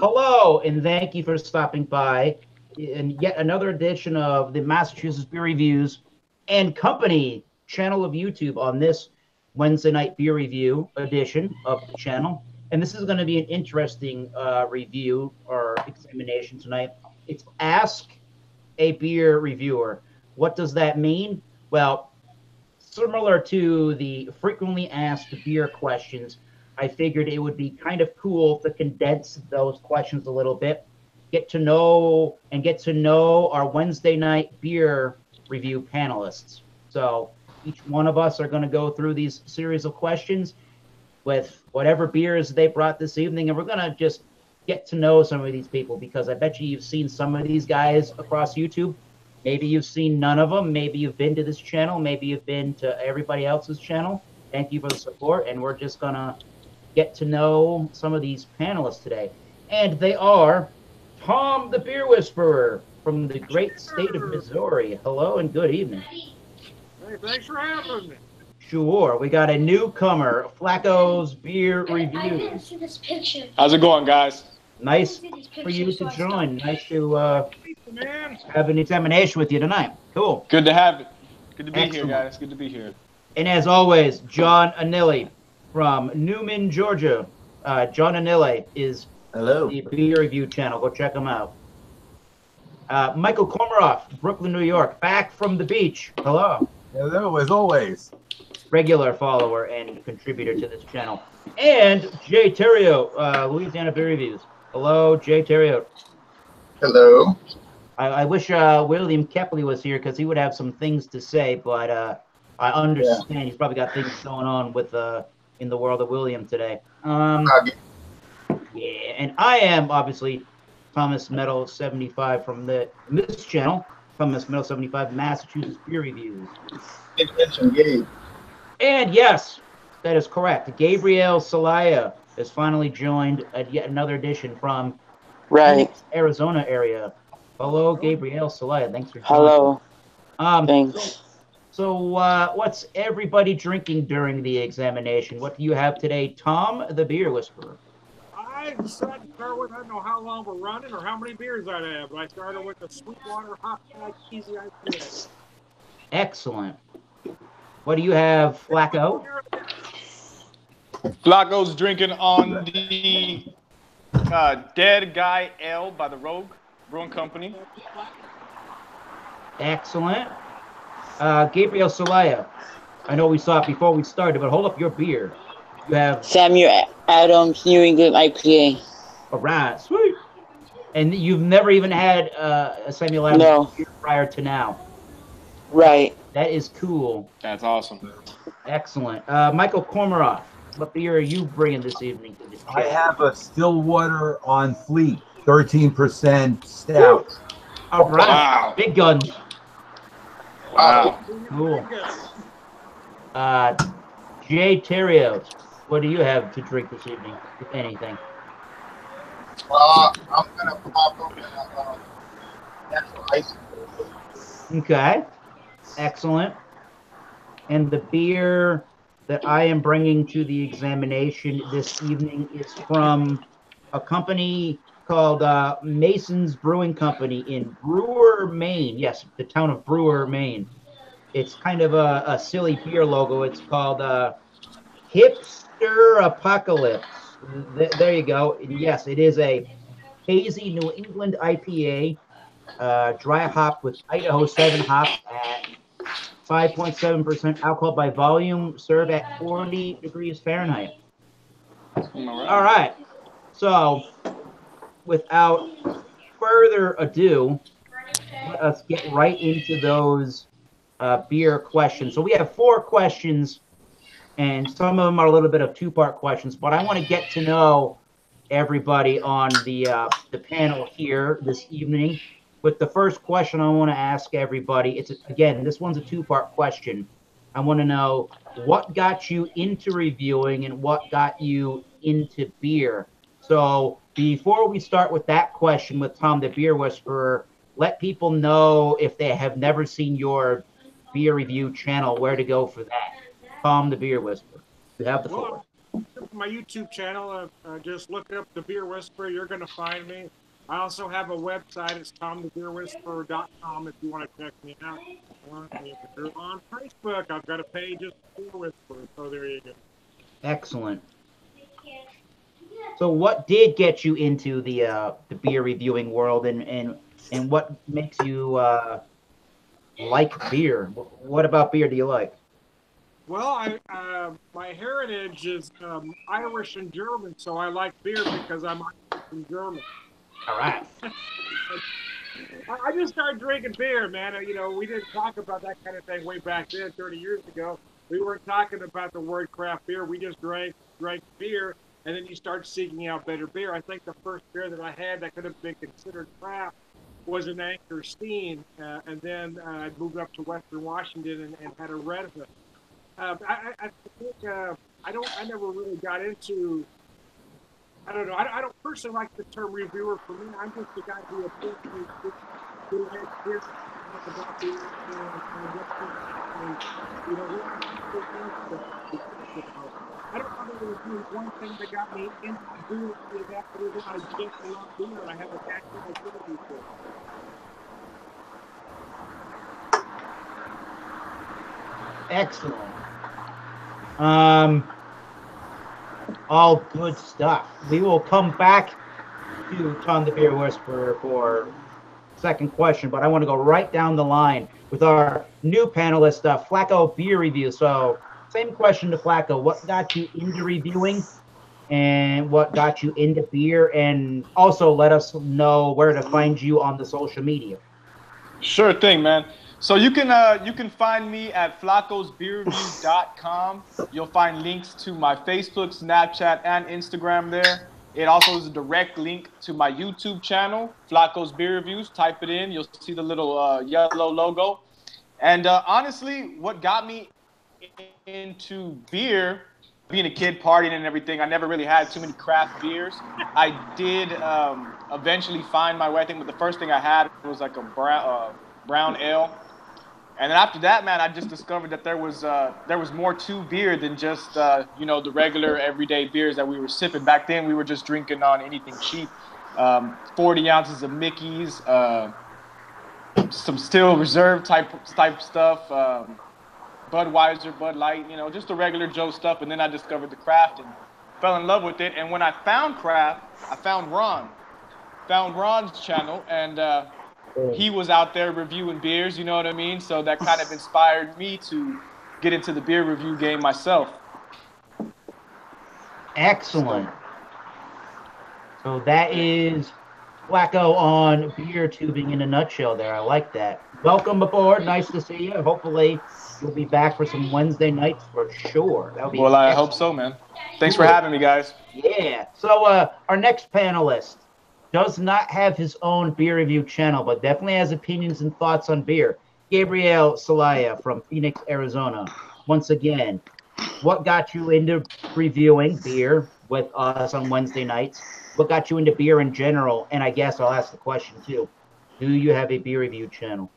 Hello, and thank you for stopping by in yet another edition of the Massachusetts Beer Reviews and Company channel of YouTube on this Wednesday night beer review edition of the channel. And this is going to be an interesting review or examination tonight. It's Ask a Beer Reviewer. What does that mean? Well, similar to the frequently asked beer questions, I figured it would be kind of cool to condense those questions a little bit, get to know our Wednesday night beer review panelists. So each one of us are going to go through these series of questions with whatever beers they brought this evening, and we're going to just get to know some of these people, because I bet you've seen some of these guys across YouTube. Maybe you've seen none of them. Maybe you've been to this channel. Maybe you've been to everybody else's channel. Thank you for the support, and we're just going to get to know some of these panelists today. And they are Tom the Beer Whisperer from the great state of Missouri. Hello and good evening. Hey, thanks for having me. Sure. We got a newcomer, Flacco's Beer Review. I didn't see this picture. How's it going, guys? Nice for you to join. Nice to have an examination with you tonight. Cool. Good to have it. Good to be Excellent. here, guys. Good to be here. And as always, John Anilli from Newman, Georgia. John Anilli is the beer review channel. Go check him out. Michael Komaroff, Brooklyn, New York, back from the beach. Hello. Hello, as always. Regular follower and contributor to this channel. And Jay Theriot, Louisiana Beer Reviews. Hello, Jay Theriot. Hello. I wish William Kepley was here, because he would have some things to say, but I understand he's probably got things going on with in the world of William today. Yeah, and I am obviously Thomas Meadow 75 from this channel, Thomas Meadow 75 Massachusetts Beer Reviews. And yes, that is correct. Gabriel Celaya has finally joined yet another edition from Phoenix, Arizona area. Hello, Gabriel Salida. Thanks for joining. Hello. Thanks. So what's everybody drinking during the examination? What do you have today, Tom, the Beer Whisperer? I decided to start with, I don't know how long we're running or how many beers I'd have, but I started with the Sweetwater Hop Bag Easy IPA. Excellent. What do you have, Flacco? Flacco's drinking on the Dead Guy Ale by the Rogue Brewing Company. Excellent. Gabriel Salaya. I know we saw it before we started, but hold up your beer. You have Samuel Adams New England IPA. All right, sweet. And you've never even had a Samuel Adams beer prior to now. Right. That is cool. That's awesome. Excellent. Michael Komaroff, what beer are you bringing this evening to this I have a Stillwater on Fleet, 13% stout. All right. Wow. Big guns. Wow. Cool. Jay Theriot, what do you have to drink this evening, if anything? I'm going to pop open natural ice. Okay. Excellent. And the beer that I am bringing to the examination this evening is from a company called Mason's Brewing Company in Brewer, Maine. Yes, the town of Brewer, Maine. It's kind of a silly beer logo. It's called Hipster Apocalypse. There you go. Yes, it is a hazy New England IPA, dry hop with Idaho 7 hops at 5.7% alcohol by volume, served at 40 degrees Fahrenheit. All right. So, without further ado, let us get right into those beer questions. So we have 4 questions, and some of them are a little bit of 2-part questions, but I want to get to know everybody on the panel here this evening. With the first question I want to ask everybody, again, this one's a 2-part question. I want to know what got you into reviewing and what got you into beer. So before we start with that question with Tom the Beer Whisperer, let people know, if they have never seen your beer review channel, where to go for that. Tom the Beer Whisperer, you have the floor. To my YouTube channel. Just look up The Beer Whisperer. You're going to find me. I also have a website. It's tomthebeerwhisperer.com if you want to check me out. If you're on Facebook, I've got a page of Beer Whisperer. So there you go. Excellent. So what did get you into the beer reviewing world, and what makes you like beer? What about beer do you like? Well, my heritage is Irish and German, so I like beer because I'm Irish and German. All right. I just started drinking beer, man. You know, we didn't talk about that kind of thing way back then, 30 years ago. We weren't talking about the word craft beer. We just drank beer, and then you start seeking out better beer. I think the first beer that I had that could have been considered craft was an Anchor Steam, and then I moved up to Western Washington and had a Red Hood. I think I never really got into. I don't know. I don't personally like the term reviewer. For me, I'm just the guy who appreciates who has beer about beer and you know I don't know if there was one thing that got me into beer is after that I just love beer and I have a passion activity for it. Excellent. All good stuff. We will come back to Tom the Beer Whisperer for second question, but I want to go right down the line with our new panelist, Flacco Beer Review. So, same question to Flacco. What got you into reviewing, and what got you into beer? And also let us know where to find you on the social media. Sure thing, man. So you can find me at flaccosbeerreviews.com. You'll find links to my Facebook, Snapchat, and Instagram there. It also is a direct link to my YouTube channel, Flacco's Beer Reviews. Type it in. You'll see the little yellow logo. And honestly, what got me into beer, being a kid partying and everything, I never really had too many craft beers. I did eventually find my way. I think the first thing I had was like a brown ale. And then after that, man, I just discovered that there was more to beer than just you know, the regular everyday beers that we were sipping. Back then, we were just drinking on anything cheap, 40 ounces of Mickey's, some Still Reserve type stuff, Budweiser, Bud Light, you know, just the regular Joe stuff. And then I discovered the craft and fell in love with it. And when I found craft, I found Ron's channel, and he was out there reviewing beers, you know what I mean? So that kind of inspired me to get into the beer review game myself. Excellent. So that is Flacco on beer tubing in a nutshell there. I like that. Welcome aboard. Nice to see you. Hopefully you'll be back for some Wednesday nights for sure. That'll be I hope so, man. Thanks for having me, guys. Yeah. So our next panelist does not have his own beer review channel, but definitely has opinions and thoughts on beer. Gabriel Celaya from Phoenix, Arizona. Once again, what got you into reviewing beer with us on Wednesday nights? What got you into beer in general? And I guess I'll ask the question too. Do you have a beer review channel?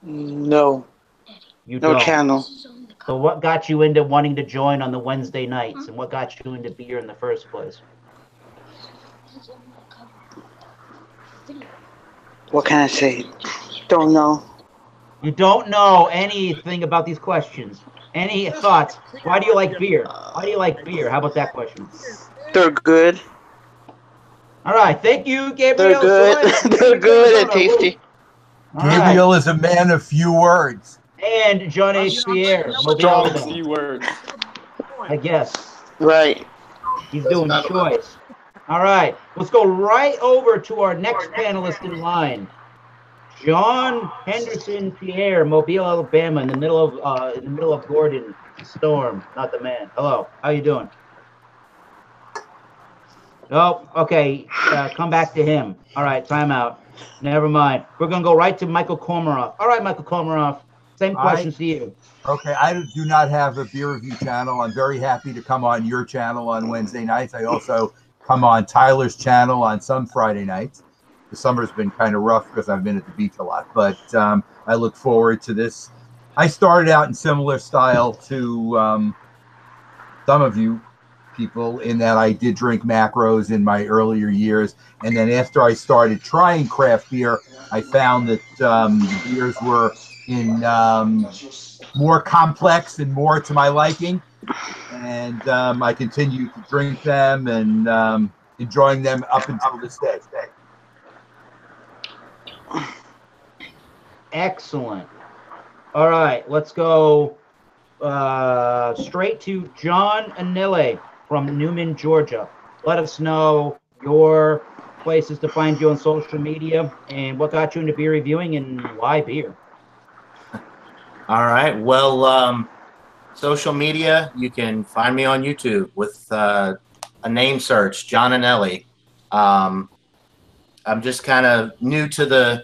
No. You no don't. channel. So what got you into wanting to join on the Wednesday nights, and what got you into beer in the first place? What can I say? Don't know. You don't know anything about these questions. Any thoughts? Why do you like beer? Why do you like beer? How about that question? They're good. All right. Thank you, Gabriel. They're good. They're good and tasty. Gabriel is a man of few words. And John H Pierre. Strong few words. I guess. Right. He's doing choice. All right, let's go right over to our next panelist in line, John Henderson Pierre, Mobile, Alabama, in the middle of Gordon Storm, not the man. Hello, how you doing? Oh, okay. Come back to him. All right, time out. Never mind. We're gonna go right to Michael Komaroff. All right, Michael Komaroff. Same questions to you. Okay, I do not have a beer review channel. I'm very happy to come on your channel on Wednesday nights. I also come on Tyler's channel on some Friday nights. The summer's been kind of rough because I've been at the beach a lot, but I look forward to this. I started out in similar style to some of you people in that I did drink macros in my earlier years. And then after I started trying craft beer, I found that the beers were in more complex and more to my liking. And I continue to drink them and enjoying them up until this day. Excellent. All right, let's go straight to John Anille from Newman, Georgia. Let us know your places to find you on social media and what got you into beer reviewing and why beer. All right. Well, social media, you can find me on YouTube with a name search, John and Ellie. I'm just kind of new to the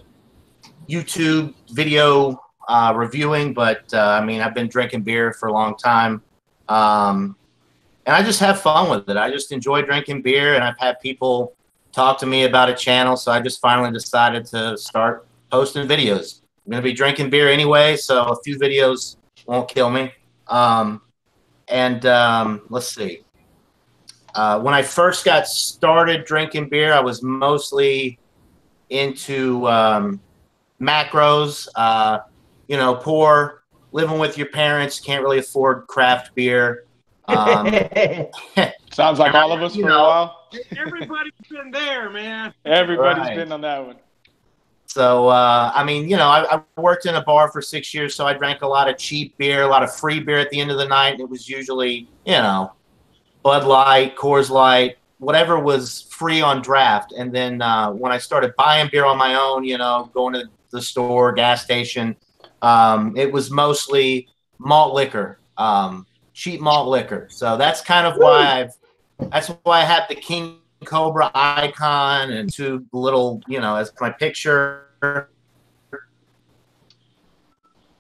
YouTube video reviewing, but I mean, I've been drinking beer for a long time. And I just have fun with it. I just enjoy drinking beer, and I've had people talk to me about a channel, so I just finally decided to start posting videos. I'm going to be drinking beer anyway, so a few videos won't kill me. Let's see. When I first got started drinking beer, I was mostly into macros, you know, poor, living with your parents, can't really afford craft beer. Sounds like all of us for a while. Everybody's been there, man. Everybody's Right. been on that one. So, I mean, you know, I worked in a bar for 6 years, so I drank a lot of cheap beer, a lot of free beer at the end of the night. It was usually, you know, Bud Light, Coors Light, whatever was free on draft. And then when I started buying beer on my own, you know, going to the store, gas station, it was mostly malt liquor, cheap malt liquor. So that's kind of why I have the King Cobra icon and two little, you know, as my picture.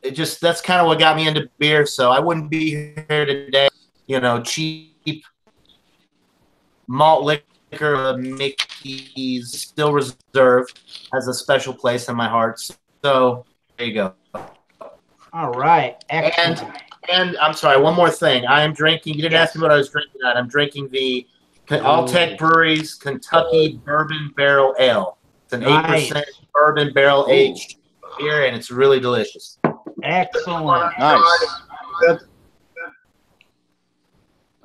That's kind of what got me into beer. So I wouldn't be here today, you know, cheap malt liquor. Mickey's Still Reserve has a special place in my heart. So there you go. All right. Excellent. And I'm sorry, one more thing. I am drinking. You didn't ask me what I was drinking at. I'm drinking the Alltech Brewery's Kentucky Bourbon Barrel Ale. It's an 8% bourbon barrel aged beer, and it's really delicious. Excellent.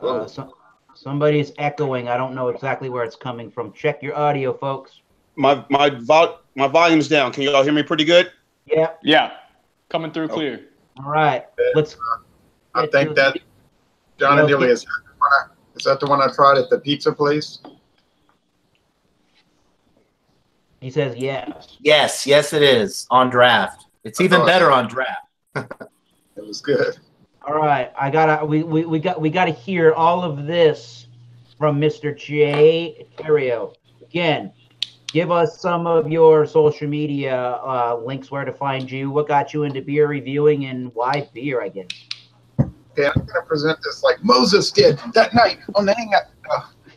Nice. Somebody's echoing. I don't know exactly where it's coming from. Check your audio, folks. My volume's down. Can you all hear me pretty good? Yeah. Yeah. Coming through clear. All right. Let's. I think that John and Dilly is that the one I tried at the pizza place? He says yes. Yes, it is on draft. It's even better on draft. It was good. All right. We gotta hear all of this from Mr. J. Theriot. Again, give us some of your social media links where to find you. What got you into beer reviewing and why beer, I guess. Okay, I'm going to present this like Moses did that night on the hangout.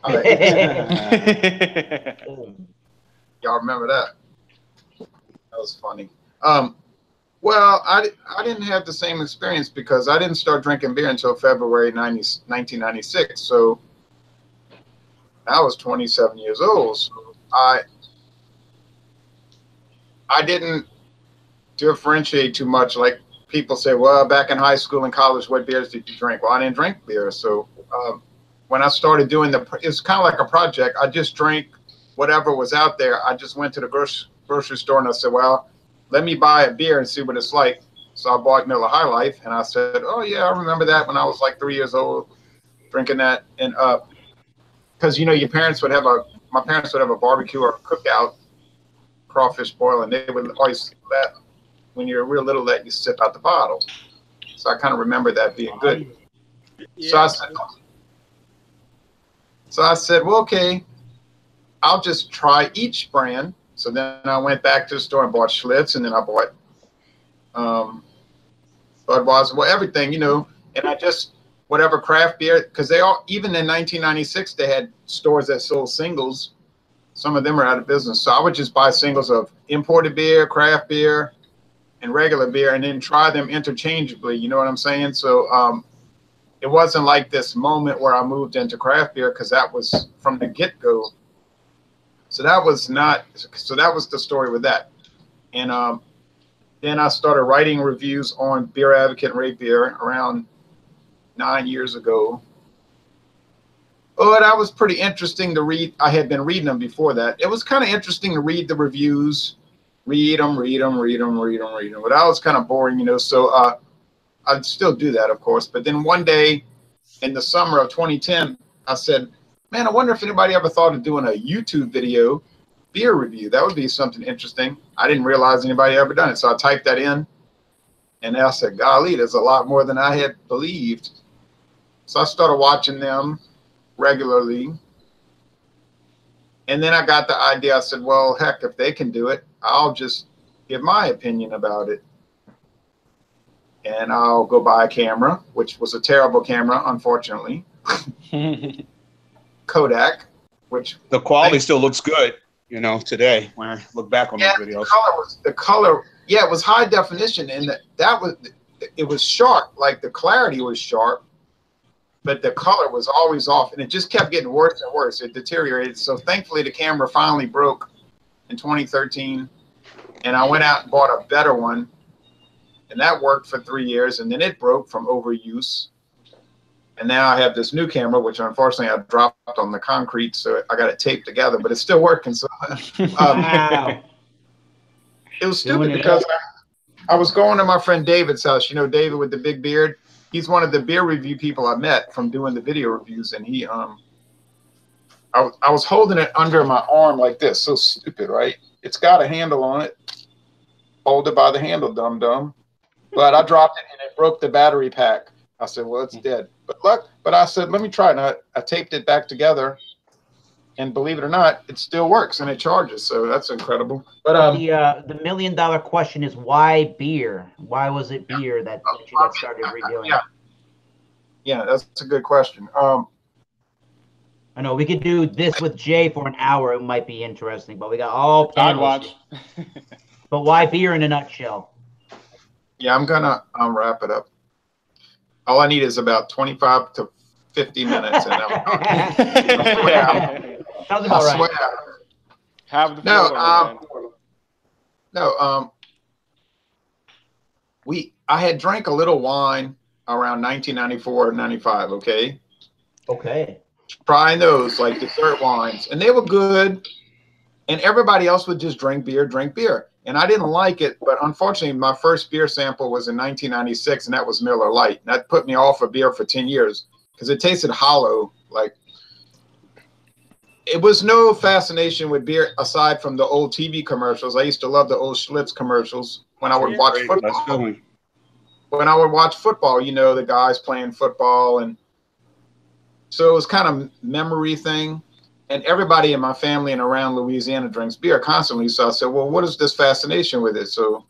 All right. Y'all remember that? That was funny. Well, I didn't have the same experience because I didn't start drinking beer until February 1996. So I was 27 years old. So I didn't differentiate too much. Like people say, well, back in high school and college, what beers did you drink? Well, I didn't drink beer. So when I started doing it's kind of like a project. I just drank whatever was out there. I just went to the grocery store and I said, well, let me buy a beer and see what it's like. So I bought Miller High Life and I said, oh yeah, I remember that when I was like 3 years old, drinking that. And because you know, my parents would have a barbecue or a cookout, crawfish boil, and they would always let, when you're real little, let you sip out the bottle. So I kind of remember that being good. Yeah. So I said, well, okay, I'll just try each brand. So then I went back to the store and bought Schlitz, and then I bought Budweiser, well, everything, you know, and I just, whatever craft beer, because they all, even in 1996, they had stores that sold singles. Some of them are out of business. So I would just buy singles of imported beer, craft beer, and regular beer, and then try them interchangeably. You know what I'm saying? So it wasn't like this moment where I moved into craft beer, because that was from the get-go. So that was not, so that was the story with that. And then I started writing reviews on Beer Advocate and Rate Beer around 9 years ago. Oh, that was pretty interesting to read. I had been reading them before that. It was kind of interesting to read the reviews, read them. But that was kind of boring, you know. So I'd still do that, of course. But then one day in the summer of 2010, I said, man, I wonder if anybody ever thought of doing a YouTube video beer review. That would be something interesting. I didn't realize anybody ever done it. So I typed that in, and I said, golly, there's a lot more than I had believed. So I started watching them regularly. And then I got the idea. I said, well, heck, if they can do it, I'll just give my opinion about it. And I'll go buy a camera, which was a terrible camera, unfortunately. Kodak, which The quality still looks good, you know, today when I look back on those videos. The color, yeah, it was high definition, and it was sharp, like the clarity was sharp, but the color was always off, and it just kept getting worse and worse. It deteriorated. So thankfully, the camera finally broke in 2013, and I went out and bought a better one, and that worked for 3 years, and then it broke from overuse. And now I have this new camera, which unfortunately I dropped on the concrete, so I got it taped together, but it's still working. So Wow. it was stupid because I was going to my friend David's house. You know, David with the big beard. He's one of the beer review people I met from doing the video reviews, and he, I was holding it under my arm like this. So stupid, right? It's got a handle on it. Hold it by the handle, dum dum. But I dropped it and it broke the battery pack. I said, well, it's dead. But I said, let me try it. And I taped it back together, and believe it or not, it still works and it charges. So that's incredible. But the $1 million question is, why beer? Why was it beer that you got started reviewing? Yeah, that's a good question. I know we could do this with Jay for an hour. It might be interesting, but we got all I'd panelists. watch. But why beer in a nutshell? Yeah, I'm gonna wrap it up. All I need is about 25 to 50 minutes, and Sounds about right. Have the floor, I had drank a little wine around 1994, 95. Okay. Okay. Trying those like dessert wines, and they were good. And everybody else would just drink beer. And I didn't like it, but unfortunately, my first beer sample was in 1996, and that was Miller Lite. And that put me off of beer for 10 years because it tasted hollow. Like, it was no fascination with beer aside from the old TV commercials. I used to love the old Schlitz commercials when I would watch football. When I would watch football, you know, the guys playing football. And so it was kind of memory thing. And everybody in my family and around Louisiana drinks beer constantly. So I said, well, what is this fascination with it? So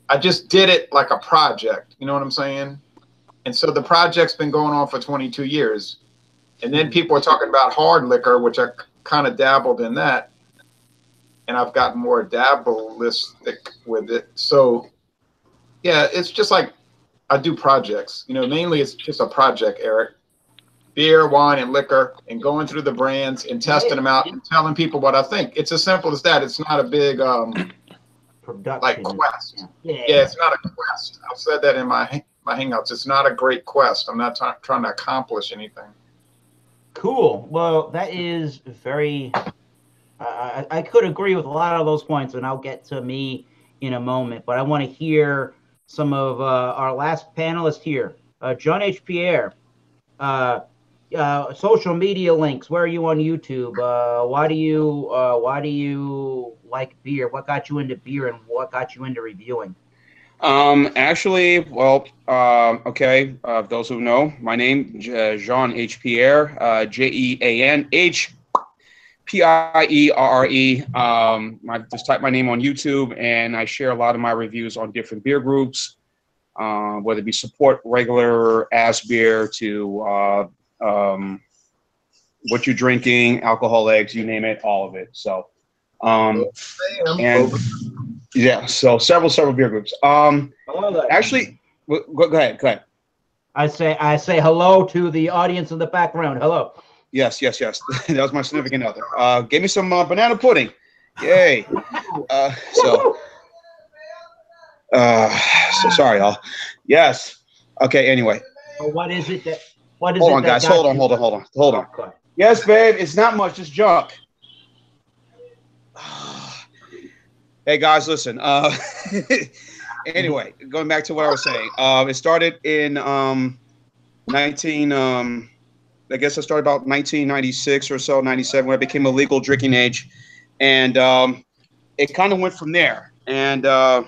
I just did it like a project. You know what I'm saying? And so the project's been going on for 22 years. And then people are talking about hard liquor, which I kind of dabbled in that. And I've gotten more dabbleistic with it. So, yeah, it's just like I do projects. You know, mainly it's just a project, Eric. Beer, wine, and liquor, and going through the brands and testing them out and telling people what I think. It's as simple as that. It's not a big like quest. Yeah, it's not a quest. I've said that in my hangouts. It's not a great quest. I'm not trying to accomplish anything. Cool. Well, that is very. I could agree with a lot of those points, and I'll get to me in a moment. But I want to hear some of our last panelist here, John H. Pierre. Social media links. Where are you on YouTube? Why do you like beer? What got you into beer, and what got you into reviewing? Actually, well, okay. Those who know, my name Jean H Pierre, JeanH Pierre. Just type my name on YouTube, and I share a lot of my reviews on different beer groups, whether it be support, regular, ass beer, to what you're drinking, alcohol eggs, you name it, all of it. So, and yeah, so several beer groups. Actually, go ahead. I say hello to the audience in the background. Hello. Yes. That was my significant other. Gave me some banana pudding. Yay. So sorry, y'all. Yes. Okay. Anyway. So what is it that? What is Hold it on, that guys. got Hold on. you? Hold on. Okay. Yes, babe. It's not much. Just junk. Hey guys, listen. Anyway, going back to what I was saying. It started in 19. I guess I started about 1996 or so, 97, when I became a legal drinking age, and it kind of went from there. And I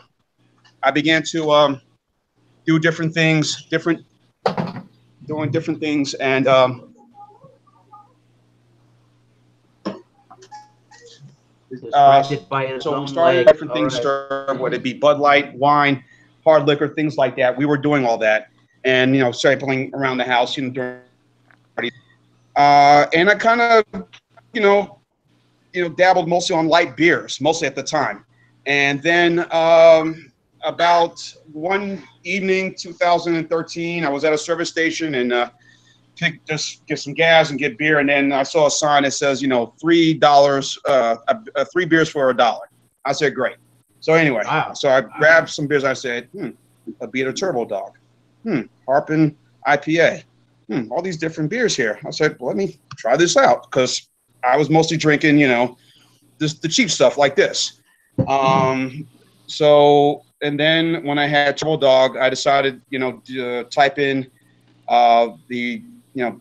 began to do different things, doing different things, and Distracted by his so own we started leg. different All things, right. whether it be Bud Light, wine, hard liquor, things like that. We were doing all that, and cycling around the house, during parties. And I kind of, dabbled mostly on light beers, mostly at the time. And then about one evening, 2013, I was at a service station and just get some gas and get beer. And then I saw a sign that says, $3, 3 beers for $1. I said, great. So anyway, so I grabbed some beers. I said, a beer Turbo Dog, Harpin IPA, all these different beers here. I said, well, let me try this out, because I was mostly drinking, the cheap stuff like this. So, and then when I had Turbo Dog, I decided, to type in the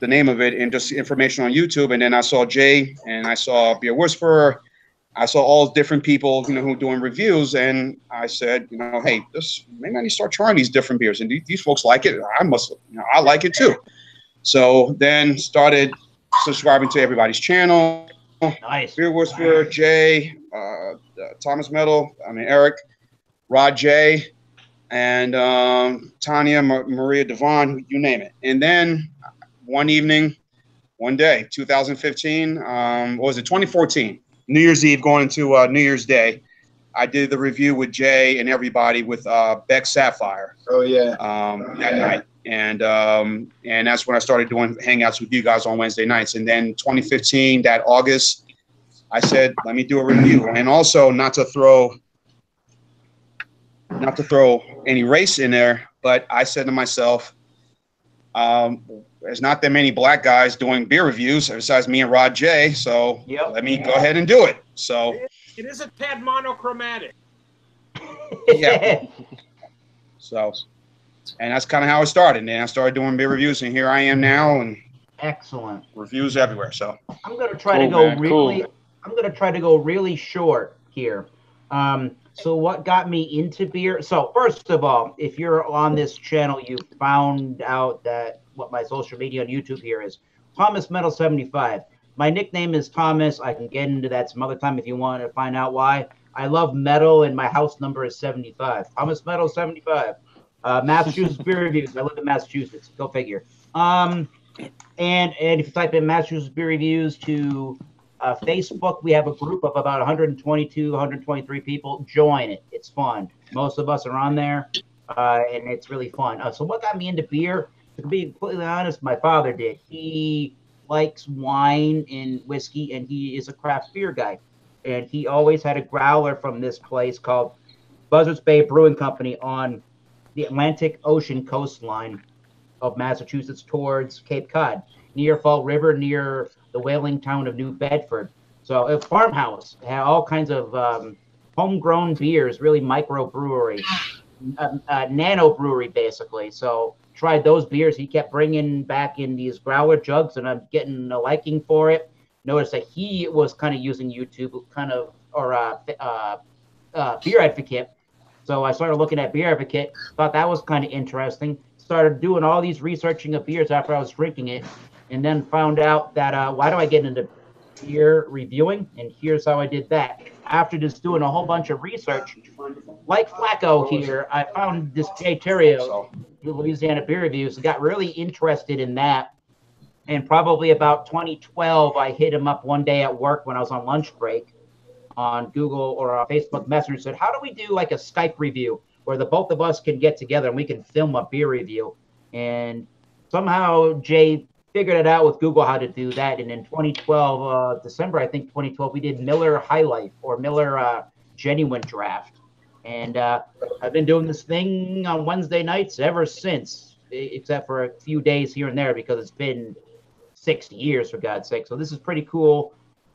name of it and just information on YouTube. And then I saw Jay, and I saw Beer Whisperer. I saw all different people, who were doing reviews. And I said, hey, maybe I need to start trying these different beers. And these folks like it. I like it too. So then started subscribing to everybody's channel. Nice. Beer Whisperer, Jay, Thomas Metal, Eric, Rod J, and Tanya, Maria Devon, you name it. And then one day, 2015, what was it, 2014, New Year's Eve going into New Year's Day, I did the review with Jay and everybody with Beck Sapphire. Oh, yeah. That night. And that's when I started doing hangouts with you guys on Wednesday nights. And then 2015, that August, I said, let me do a review. And also not to throw any race in there, but I said to myself, there's not that many black guys doing beer reviews besides me and Rod J. So let me go ahead and do it. So it is a tad monochromatic. Yeah. So, and that's kind of how it started. And then I started doing beer reviews, and here I am now, and excellent reviews everywhere. So I'm gonna try to go really. Cool. I'm gonna try to go really short here. So what got me into beer? So first of all, if you're on this channel, you found out that what my social media on YouTube here is Thomas Metal 75. My nickname is Thomas. I can get into that some other time if you want to find out why. I love metal, and my house number is 75. Thomas Metal 75. Massachusetts Beer Reviews. I live in Massachusetts. Go figure. And if you type in Massachusetts Beer Reviews to Facebook, we have a group of about 122, 123 people. Join it. It's fun. Most of us are on there, and it's really fun. So what got me into beer? To be completely honest, my father did. He likes wine and whiskey, and he is a craft beer guy. And he always had a growler from this place called Buzzards Bay Brewing Company on the Atlantic Ocean coastline of Massachusetts towards Cape Cod, near Fall River, near the whaling town of New Bedford. So a farmhouse, had all kinds of homegrown beers, really micro brewery, nano brewery basically. So tried those beers. He kept bringing back in these growler jugs, and I'm getting a liking for it. Noticed that he was kind of using YouTube, Beer Advocate. So I started looking at Beer Advocate, thought that was kind of interesting. Started doing all these researching of beers after I was drinking it, and then found out that why do I get into beer reviewing? And here's how I did that. After just doing a whole bunch of research, like Flacco here, I found this J Theriot, Louisiana Beer Reviews, and got really interested in that. And probably about 2012, I hit him up one day at work when I was on lunch break on Google or on Facebook Messenger, said, how do we do like a Skype review where the both of us can get together and we can film a beer review? And somehow Jay figured it out with Google how to do that. And in 2012, December, I think 2012, we did Miller High Life or Miller Genuine Draft. And I've been doing this thing on Wednesday nights ever since, except for a few days here and there because it's been 6 years, for God's sake. So this is pretty cool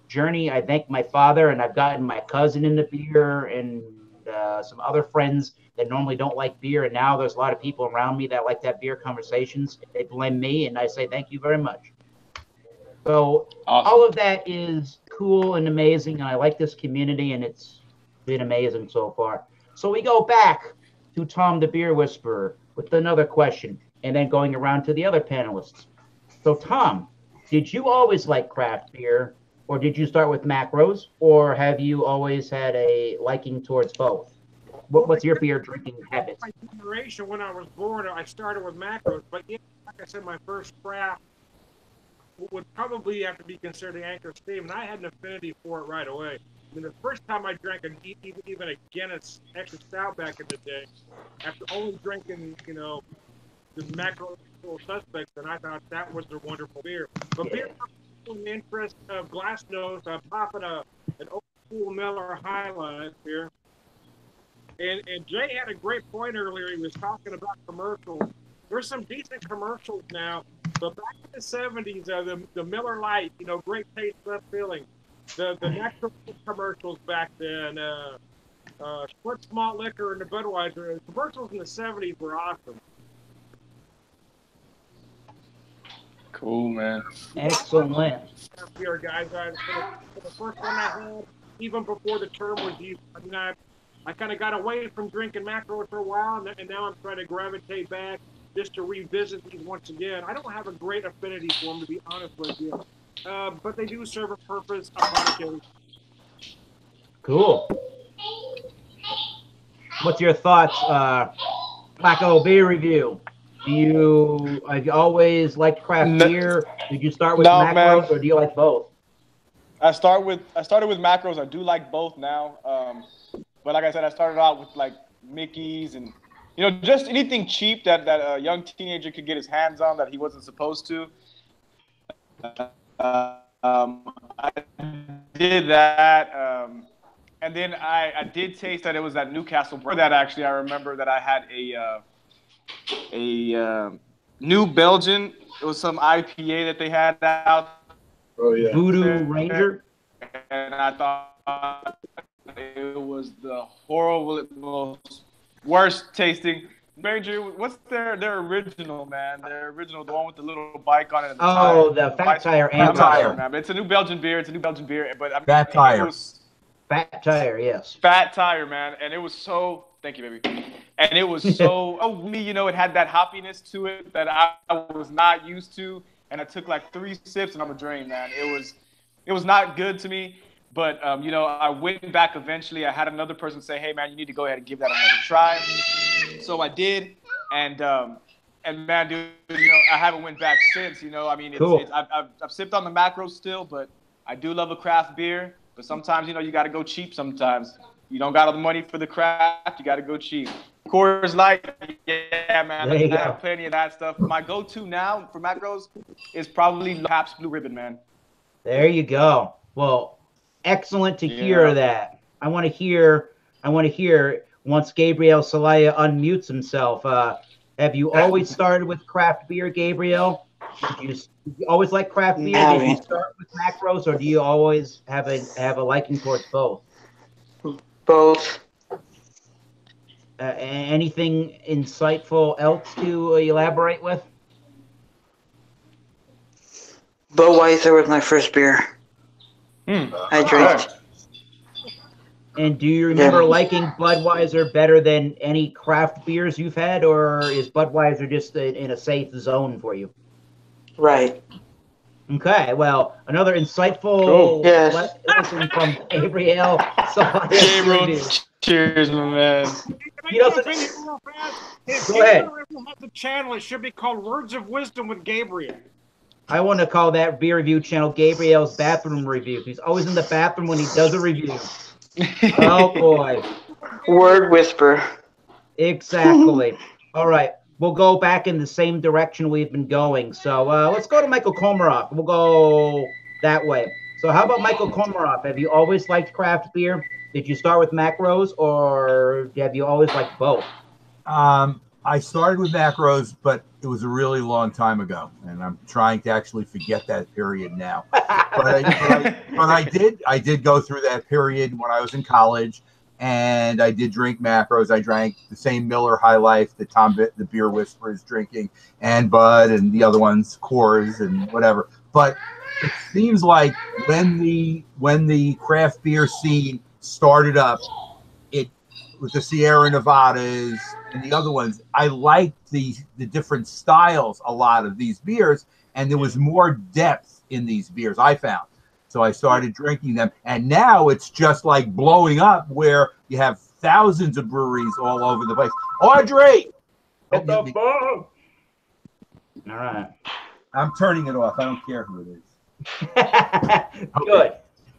journey. I thank my father, and I've gotten my cousin into beer and some other friends that normally don't like beer, and now there's a lot of people around me that like to have beer conversations. They blame me, and I say thank you very much. So Awesome. all of that is cool and amazing, and I like this community, and it's been amazing so far. So we go back to Tom the Beer Whisperer with another question, and then going around to the other panelists. So Tom, did you always like craft beer, or did you start with macros, or have you always had a liking towards both? What's your beer drinking habits? My generation, when I was born, I started with macros, but yeah, like I said, my first craft would probably have to be considered the Anchor Steam, and I had an affinity for it right away. I mean, the first time I drank even a Guinness extra stout back in the day, after only drinking, you know, the macro suspects, and I thought that was a wonderful beer. But beer, in the interest of glass nose, I'm popping an old school Miller High Life here. And Jay had a great point earlier. He was talking about commercials. There's some decent commercials now, but back in the 70s, the Miller Lite, you know, great taste, left feeling. The natural commercials back then, Split Malt Liquor and the Budweiser, the commercials in the 70s were awesome. Cool, man. Excellent. Here, guys, for the first one I had, even before the term was used, I mean, I kind of got away from drinking macros for a while, and now I'm trying to gravitate back just to revisit these once again. I don't have a great affinity for them, to be honest with you, but they do serve a purpose upon occasion. Cool. What's your thoughts, Flacco Beer Review? Have you always liked craft beer? Did you start with macros, man. or do you like both? I started with macros. I do like both now. But like I said, I started out with like Mickey's and, you know, just anything cheap that a young teenager could get his hands on that he wasn't supposed to. I did that. And then I did taste that it was that Newcastle. For that, actually, I remember that I had a New Belgian. It was some IPA that they had out. Oh yeah. Voodoo Ranger. And I thought it was the horrible, most worst tasting. Ranger, what's their original, man? Their original, the one with the little bike on it. The Fat Tire Tire, man. It's a New Belgian beer. But I mean, Fat Tire. It was Fat Tire, yes. Fat Tire, man. And it was so, thank you, baby. And it was so, you know, it had that hoppiness to it that I was not used to. And I took like 3 sips and I'm a drain, man. It was not good to me. But, you know, I went back eventually. I had another person say, hey, man, you need to go ahead and give that another try. So I did. And man, dude, you know, I haven't went back since, you know. I mean, Cool. I've sipped on the macros still, but I do love a craft beer. But sometimes, you know, you got to go cheap sometimes. You don't got all the money for the craft. You got to go cheap. Coors Light, yeah, man. I have plenty of that stuff. My go-to now for macros is probably Pabst Blue Ribbon, man. There you go. Well, excellent to hear that. I want to hear once Gabriel Celaya unmutes himself. Have you always started with craft beer, Gabriel? Did you always like craft beer? No. Did you start with macros, or do you always have a liking towards both? Both. Anything insightful else to elaborate with? Budweiser was my first beer. I drank. And do you remember liking Budweiser better than any craft beers you've had, or is Budweiser just in a safe zone for you? Right. Okay, well, another insightful lesson from Gabriel Salida. Cheers, my man. You know, go ahead. The channel, it should be called Words of Wisdom with Gabriel. I want to call that beer review channel Gabriel's Bathroom Review. He's always in the bathroom when he does a review. Oh, boy. Word whisper. Exactly. All right. we'll go back in the same direction we've been going. So let's go to Michael Komarov. We'll go that way. So how about Michael Komarov? Have you always liked craft beer? Did you start with macros, or have you always liked both? I started with macros, but it was a really long time ago, and I'm trying to actually forget that period now. But I did go through that period when I was in college, and I did drink macros. I drank the same Miller High Life that the Beer Whisperer is drinking, and Bud, and the other ones, Coors, and whatever. But it seems like when the craft beer scene started up, with the Sierra Nevadas and the other ones, I liked the different styles a lot of these beers, and there was more depth in these beers, I found. So I started drinking them, and now it's just like blowing up where you have thousands of breweries all over the place. Audrey! Hit the phone! All right. I'm turning it off. I don't care who it is. Good.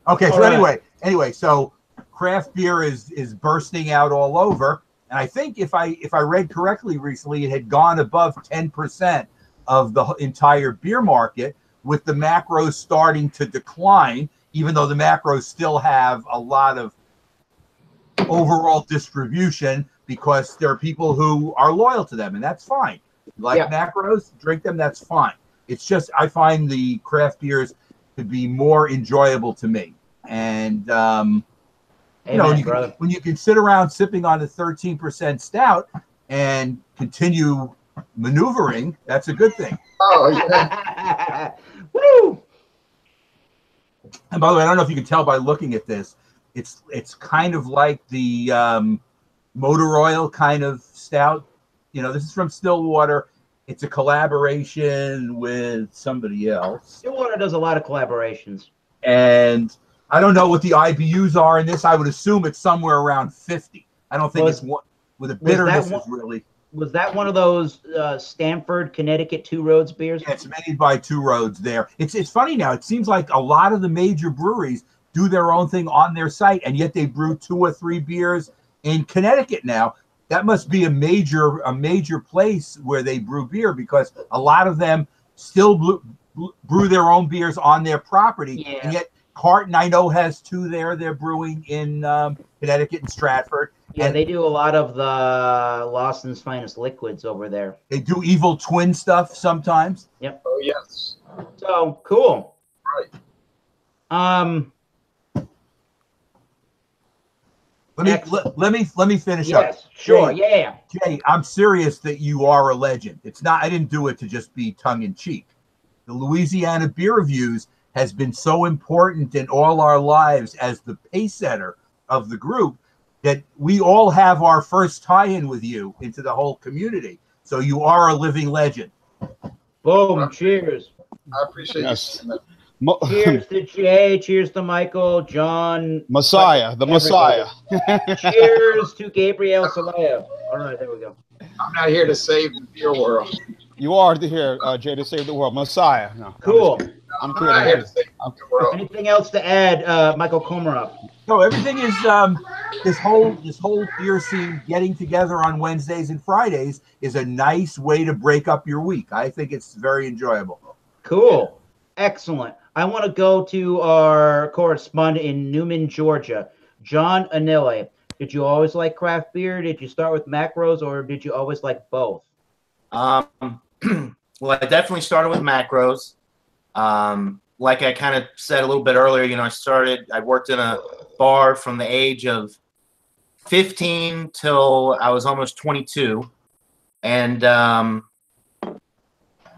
Okay, All so right. anyway, so craft beer is bursting out all over, and I think if I read correctly recently, it had gone above 10% of the entire beer market, with the macros starting to decline, even though the macros still have a lot of overall distribution because there are people who are loyal to them, and that's fine. Like macros, drink them, that's fine. It's just I find the craft beers to be more enjoyable to me, and you know, when you can sit around sipping on a 13% stout and continue maneuvering, that's a good thing. Oh, yeah. Woo! And by the way, I don't know if you can tell by looking at this, it's kind of like the motor oil kind of stout. You know, this is from Stillwater. It's a collaboration with somebody else. Stillwater does a lot of collaborations. And I don't know what the IBUs are in this. I would assume it's somewhere around 50. I don't think it's one with a bitterness is really. Was that one of those Stamford, Connecticut, Two Roads beers? Yeah, it's made by Two Roads there. It's funny now. It seems like a lot of the major breweries do their own thing on their site, and yet they brew 2 or 3 beers in Connecticut now. That must be a major place where they brew beer, because a lot of them still brew their own beers on their property, and yet Carton, I know, has 2 there. They're brewing in Connecticut and Stratford. Yeah, and they do a lot of the Lawson's Finest liquids over there. They do Evil Twin stuff sometimes. Yep. Oh, yes. So, cool. Right. Let me finish up. Yes, sure. Yeah. Jay, I'm serious that you are a legend. It's not. I didn't do it to just be tongue in cheek. The Louisiana Beer Reviews has been so important in all our lives as the pace setter of the group that we all have our first tie-in with you into the whole community. So you are a living legend. Boom. Cheers. I appreciate you. Cheers to Jay. Cheers to Michael, John. Messiah, the Messiah. Cheers to Gabriel Celaya. All right, there we go. I'm not here to save the beer world. You are here, Jay, to save the world. Messiah. No, cool. I'm not here to save the world. Anything else to add, Michael Komarov? No, everything is this whole beer scene getting together on Wednesdays and Fridays is a nice way to break up your week. I think it's very enjoyable. Cool. Excellent. I want to go to our correspondent in Newman, Georgia, John Anille. Did you always like craft beer? Did you start with macros, or did you always like both? Well, I definitely started with macros. Like I kind of said a little bit earlier, you know, I worked in a bar from the age of 15 till I was almost 22. And,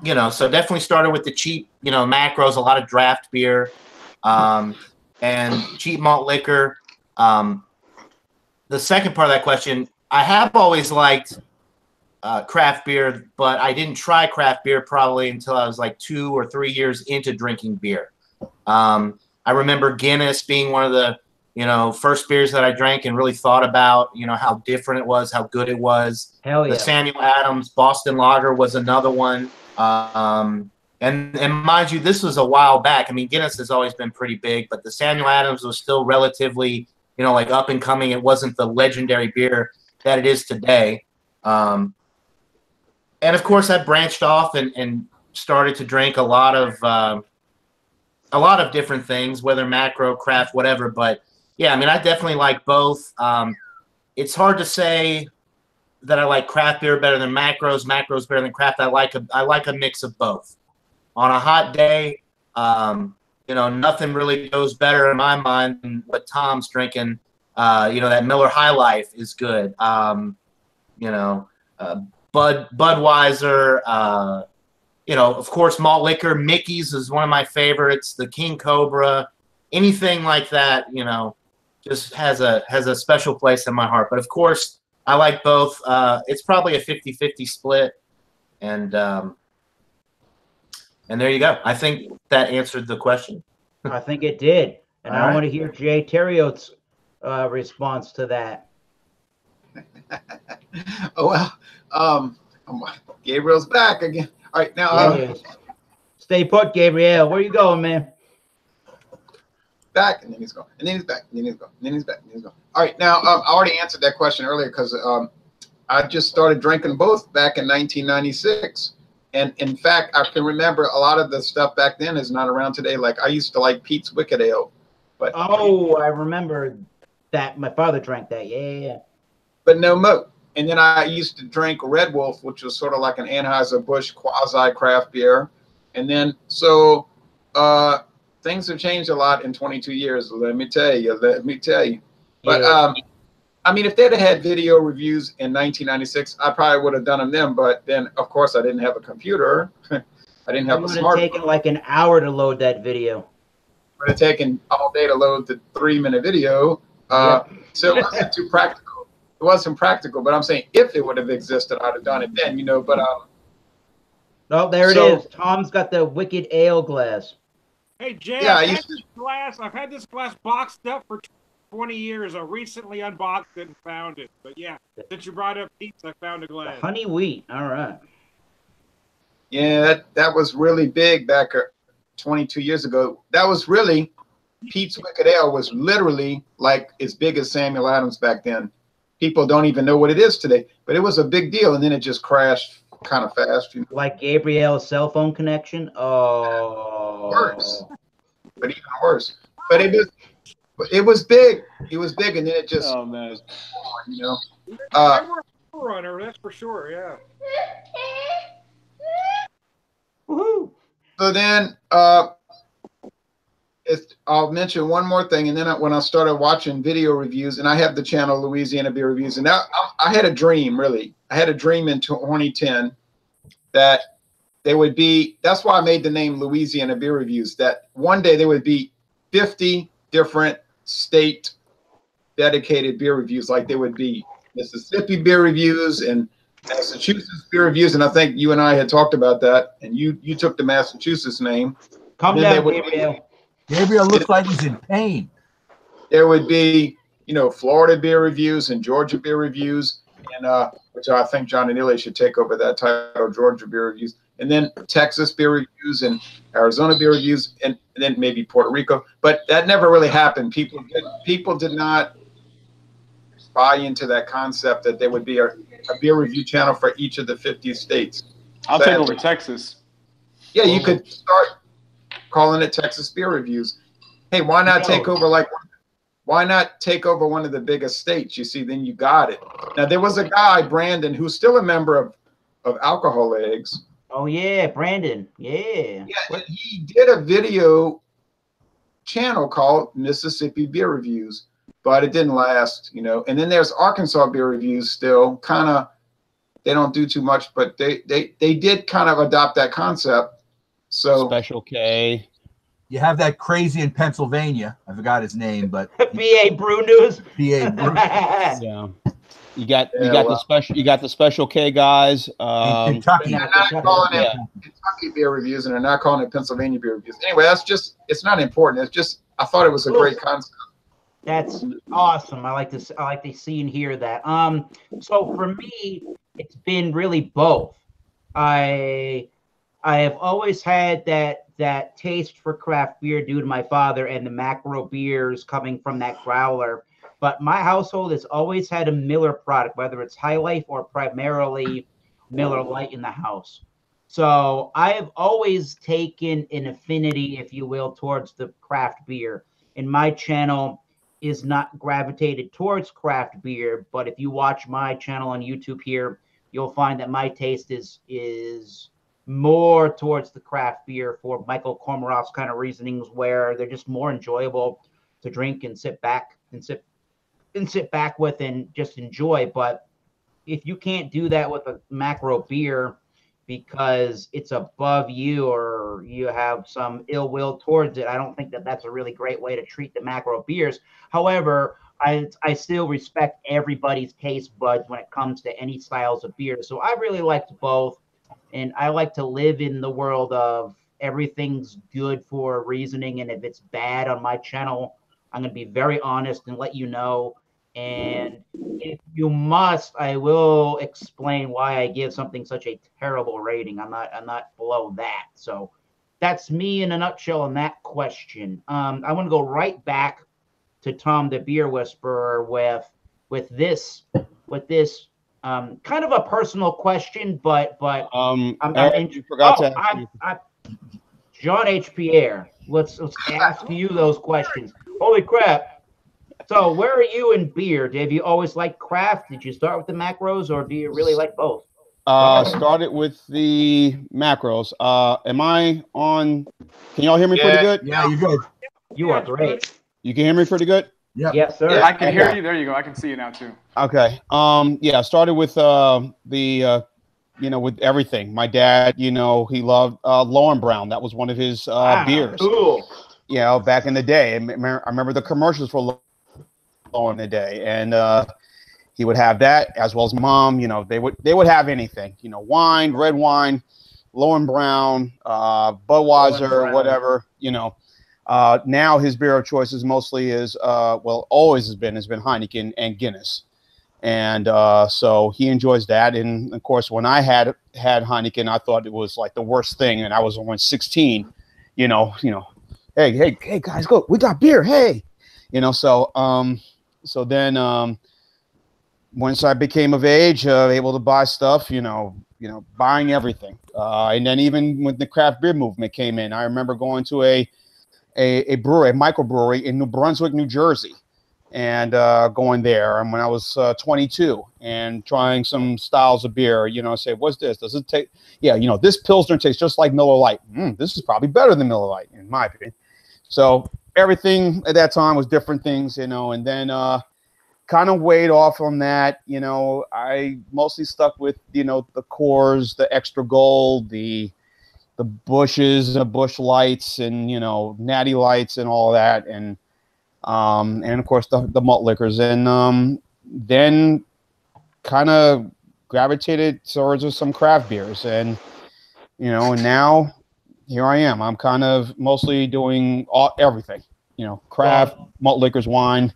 you know, so definitely started with the cheap, you know, macros, a lot of draft beer, and cheap malt liquor. The second part of that question, I have always liked craft beer, but I didn't try craft beer probably until I was like 2 or 3 years into drinking beer. I remember Guinness being one of the, you know, first beers that I drank and really thought about, you know, how different it was, how good it was. Hell yeah. The Samuel Adams Boston Lager was another one. And mind you, this was a while back. I mean, Guinness has always been pretty big, but the Samuel Adams was still relatively, you know, like up and coming. It wasn't the legendary beer that it is today. And of course, I branched off and started to drink a lot of different things, whether macro, craft, whatever. But yeah, I mean, I definitely like both. It's hard to say that I like craft beer better than macros, macros better than craft. I like a mix of both. On a hot day, nothing really goes better in my mind than what Tom's drinking. That Miller High Life is good. Budweiser, of course, malt liquor. Mickey's is one of my favorites. The King Cobra, anything like that, just has a special place in my heart. But of course, I like both. It's probably a 50-50 split, and there you go. I think that answered the question. I think it did, and I want to hear Jay Theriot's response to that. Oh well, Gabriel's back again. All right, now stay put, Gabriel. Where you going, man? Back, and then he's gone, and then he's back, and then he's gone, and then he's back, and then he's gone. All right, now I already answered that question earlier because I just started drinking both back in 1996, and in fact, I can remember a lot of the stuff back then is not around today. Like I used to like Pete's Wicked Ale, but I remember that. My father drank that. Yeah. But no moat. And then I used to drink Red Wolf, which was sort of like an Anheuser-Busch quasi-craft beer. And then, so things have changed a lot in 22 years, let me tell you. But, I mean, if they'd have had video reviews in 1996, I probably would have done them then. But then, of course, I didn't have a computer. I didn't have a smartphone. It would have taken like an hour to load that video. It would have taken all day to load the 3-minute video. So it wasn't too practical. It wasn't practical, but I'm saying if it would have existed, I'd have done it then, But oh, there it is. Tom's got the Wicked Ale glass. Hey Jay, I've had this glass boxed up for 20 years. I recently unboxed it and found it. But yeah, since you brought up Pete's, I found a glass. The honey wheat. All right. Yeah, that was really big back 22 years ago. That was really Pete's Wicked Ale was literally like as big as Samuel Adams back then. People don't even know what it is today, but it was a big deal, and then it just crashed kind of fast. Like Gabriel's cell phone connection. Oh, worse, but even worse. But it was big. It was big, and then it just. Oh man. They were a runner, that's for sure. Yeah. Woohoo! So then, I'll mention one more thing, and then when I started watching video reviews, and I have the channel Louisiana Beer Reviews, and I had a dream, really. I had a dream in 2010 that they would be, that's why I made the name Louisiana Beer Reviews, that one day there would be 50 different state dedicated beer reviews, like there would be Mississippi beer reviews and Massachusetts beer reviews, and I think you and I had talked about that, and you took the Massachusetts name. Come down, Gabriel. Gabriel looks like he's in pain. There would be, Florida beer reviews and Georgia beer reviews, and which I think John and Ellie should take over that title, Georgia beer reviews, and then Texas beer reviews and Arizona beer reviews, and then maybe Puerto Rico. But that never really happened. People did not buy into that concept that there would be a beer review channel for each of the 50 states. I'll take over Texas. Yeah, you could start calling it Texas Beer Reviews. Hey, why not take over one of the biggest states? You see, then you got it. Now there was a guy, Brandon, who's still a member of Alcohol Eggs. Oh yeah, Brandon. Yeah. Yeah, he did a video channel called Mississippi Beer Reviews, but it didn't last, And then there's Arkansas Beer Reviews still, kind of. They don't do too much, but they did kind of adopt that concept. So Special K. You have that crazy in Pennsylvania. I forgot his name, but BA Brew News. BA Brew. Yeah. You got the Special K guys. Kentucky. They're not calling it Kentucky Beer Reviews, and they're not calling it Pennsylvania Beer Reviews. Anyway, it's not important. It's just I thought it was a great concept. That's awesome. I like to see and hear that. So for me, it's been really both. I have always had that taste for craft beer due to my father and the macro beers coming from that growler. But my household has always had a Miller product, whether it's High Life or primarily Miller Lite in the house. So I've always taken an affinity, if you will, towards the craft beer. And my channel is not gravitated towards craft beer, but if you watch my channel on YouTube here, you'll find that my taste is more towards the craft beer for Michael Komaroff's kind of reasonings, where they're just more enjoyable to drink and sit back with and just enjoy. But if you can't do that with a macro beer because it's above you or you have some ill will towards it, I don't think that that's a really great way to treat the macro beers. However, I still respect everybody's taste buds when it comes to any styles of beer. So I really liked both, and I like to live in the world of everything's good for a reasoning, and if it's bad on my channel, I'm going to be very honest and let you know. And if you must, I will explain why I give something such a terrible rating. I'm not below that. So that's me in a nutshell on that question. I want to go right back to Tom the Beer Whisperer with this kind of a personal question, but you forgot to ask John H Pierre. Let's ask you those questions. Holy crap. So where are you in beer? Have you always liked craft? Did you start with the macros, or do you really like both? Started with the macros. Am I on? Can y'all hear me pretty good? Yeah, you're good. You are great. You can hear me pretty good? Yep. Yes, sir. I can hear you. There you go. I can see you now too. Okay. Yeah, I started with with everything. My dad, he loved Lauren Brown. That was one of his beers. Cool. Back in the day. I remember the commercials for Lauren in the day, and he would have that as well as mom. They would have anything. Wine, red wine, Lauren Brown, Budweiser, whatever. Now his beer of choice is mostly always has been Heineken and Guinness. And so he enjoys that. And of course, when I had Heineken, I thought it was like the worst thing. And I was only 16, hey guys, go, we got beer. Hey, so then once I became of age, able to buy stuff, buying everything. And then even when the craft beer movement came in, I remember going to a brewery, a microbrewery in New Brunswick, New Jersey, and going there. And when I was 22 and trying some styles of beer, I say, what's this? Does it take? Yeah, this Pilsner tastes just like Miller Lite. This is probably better than Miller Lite, in my opinion. So everything at that time was different things, and then kind of weighed off on that. I mostly stuck with, the Coors, the Extra Gold, the Bushes and the Bush Lights and, Natty Lights and all that. And of course the malt liquors, and then kind of gravitated towards some craft beers, and and now here I am. I'm kind of mostly doing everything, craft, malt liquors, wine,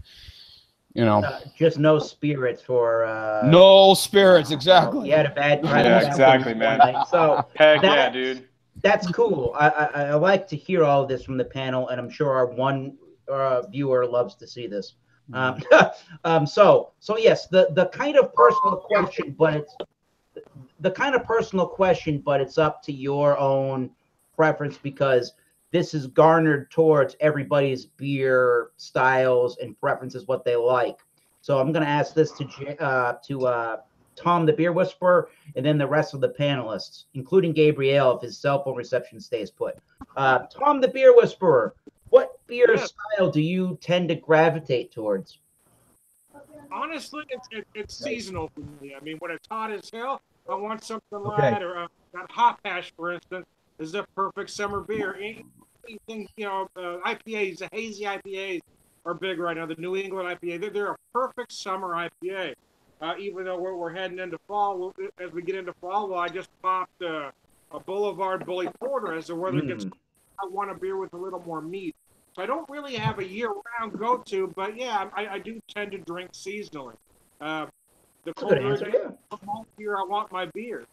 just no spirits for no spirits, exactly. You had a bad time. Yeah, exactly, man. So heck yeah, dude. That's cool. I like to hear all of this from the panel, and I'm sure our one viewer loves to see this. So yes, the kind of personal question, but it's up to your own preference, because this is garnered towards everybody's beer styles and preferences, what they like. So I'm going to ask this to Tom the Beer Whisperer, and then the rest of the panelists, including Gabriel, if his cell phone reception stays put. Tom the Beer Whisperer, what beer style do you tend to gravitate towards? Honestly, it's seasonal for me. I mean, when it's hot as hell, I want something light, or that Hop Hash, for instance, is a perfect summer beer. Anything, IPAs, the hazy IPAs are big right now. The New England IPA, they're a perfect summer IPA. Even though we're heading into fall, as we get into fall, I just popped a Boulevard Bully Porter. As the weather gets, I want a beer with a little more meat. So I don't really have a year-round go-to, but yeah, I do tend to drink seasonally. The colder here, I want my beer.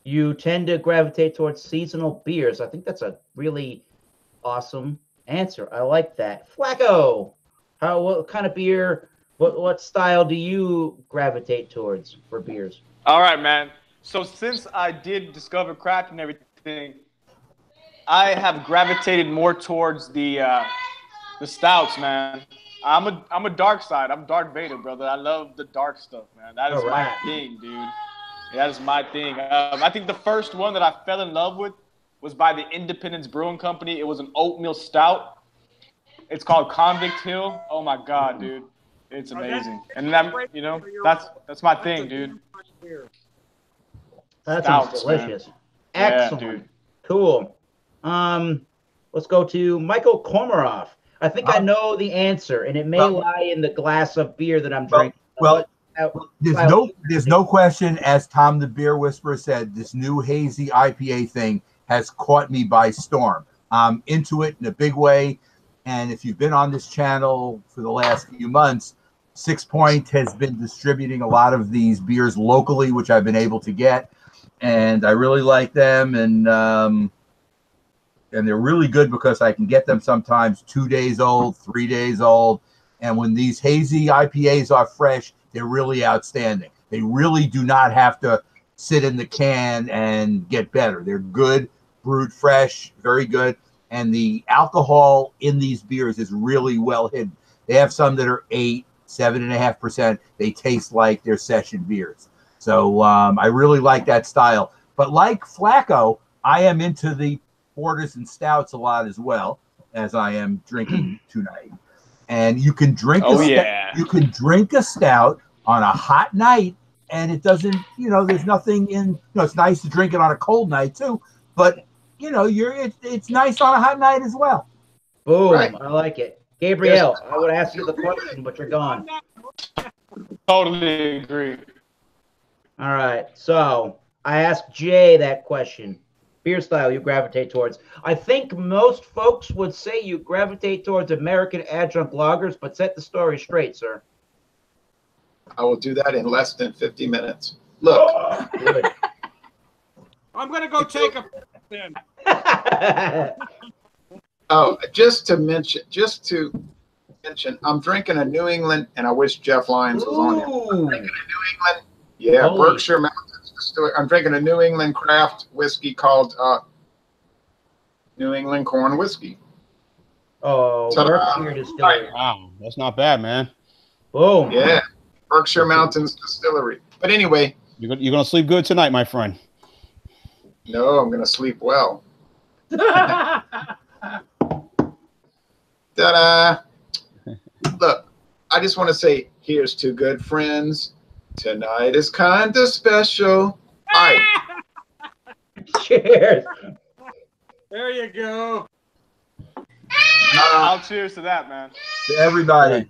You tend to gravitate towards seasonal beers. I think that's a really awesome answer. I like that. Flacco, what kind of beer? What style do you gravitate towards for beers? All right, man. So since I did discover craft and everything, I have gravitated more towards the stouts, man. I'm a dark side. I'm Dark Vader, brother. I love the dark stuff, man. That is my thing, dude. That is my thing. I think the first one that I fell in love with was by the Independence Brewing Company. It was an oatmeal stout. It's called Convict Hill. Oh my God, dude. It's amazing. And that's my thing, dude. That sounds delicious. Man. Excellent. Yeah, dude. Cool. Let's go to Michael Komarov. I think I know the answer, and it may lie in the glass of beer that I'm drinking. There's no question, as Tom the Beer Whisperer said, this new hazy IPA thing has caught me by storm. I'm into it in a big way, and if you've been on this channel for the last few months, 6 Point has been distributing a lot of these beers locally, which I've been able to get, and I really like them, and they're really good because I can get them sometimes 2 days old, 3 days old. And when these hazy IPAs are fresh, they're really outstanding. They really do not have to sit in the can and get better. They're good, brewed fresh, very good. And the alcohol in these beers is really well hidden. They have some that are 8, 7.5%. They taste like they're session beers. So I really like that style. But like Flacco, I am into the porters and stouts a lot as well, as I am drinking tonight. And you can drink you can drink a stout on a hot night, and it doesn't, there's nothing in, it's nice to drink it on a cold night too, but it's nice on a hot night as well. Boom. Right. I like it. Gabriel, I would ask you the question, but you're gone. Totally agree. All right. So I asked Jay that question. Beer style you gravitate towards. I think most folks would say you gravitate towards American adjunct lagers, but set the story straight, sir. I will do that in less than 50 minutes. Look. I'm going to go take a then. Just to mention, I'm drinking a New England, and I wish Jeff Lyons was on here. I'm drinking a New England, Berkshire Mountains Distillery. I'm drinking a New England craft whiskey called New England Corn Whiskey. Oh, Berkshire Distillery. Wow, that's not bad, man. Boom. Yeah, Berkshire Mountains Distillery. But anyway, you're gonna sleep good tonight, my friend. No, I'm gonna sleep well. Ta-da! Look, I just want to say, here's to good friends. Tonight is kind of special. All right. Cheers. There you go. I'll cheers to that, man. To everybody.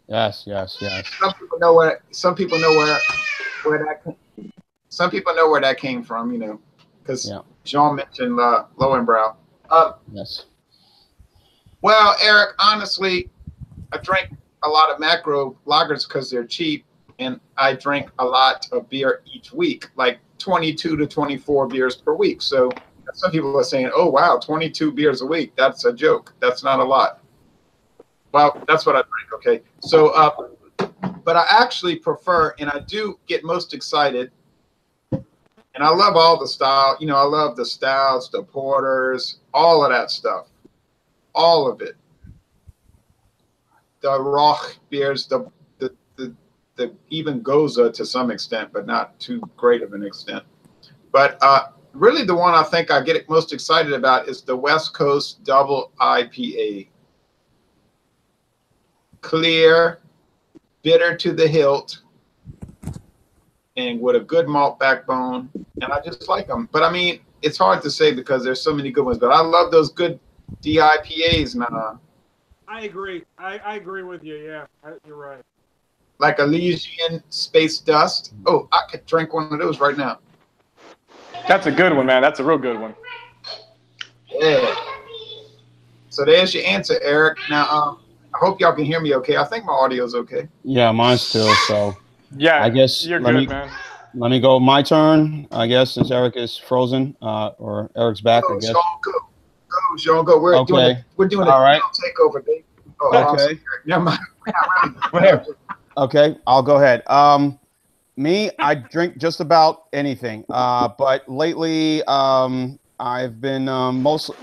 Yes. Some people know where that came from, because Jean mentioned Lowenbrow. Yes. Well, Eric, honestly, I drink a lot of macro lagers because they're cheap, and I drink a lot of beer each week, like 22 to 24 beers per week. So some people are saying, oh, wow, 22 beers a week. That's a joke. That's not a lot. Well, that's what I drink, okay? So, but I actually prefer, and I do get most excited, and I love all the style. I love the stouts, the porters, all of that stuff. All of it. The Roch beers, the even Goza to some extent, but not too great of an extent. But really the one I think I get most excited about is the West Coast Double IPA. Clear, bitter to the hilt, and with a good malt backbone. And I just like them. But I mean, it's hard to say because there's so many good ones. But I love those good DIPAs, man. I agree. I agree with you. Yeah, you're right. Like Elysian Space Dust. Oh, I could drink one of those right now. That's a good one, man. That's a real good one. Yeah. So there's your answer, Eric. Now, I hope y'all can hear me okay. I think my audio's okay. Yeah, mine's still. So yeah, I guess you're good, man. Let me go. My turn, I guess, since Eric is frozen, or Eric's back. I guess. Sean, go. We're doing all right. Takeover, Dave. Oh, okay. Never mind. Okay, I'll go ahead. Me, I drink just about anything. But lately, I've been I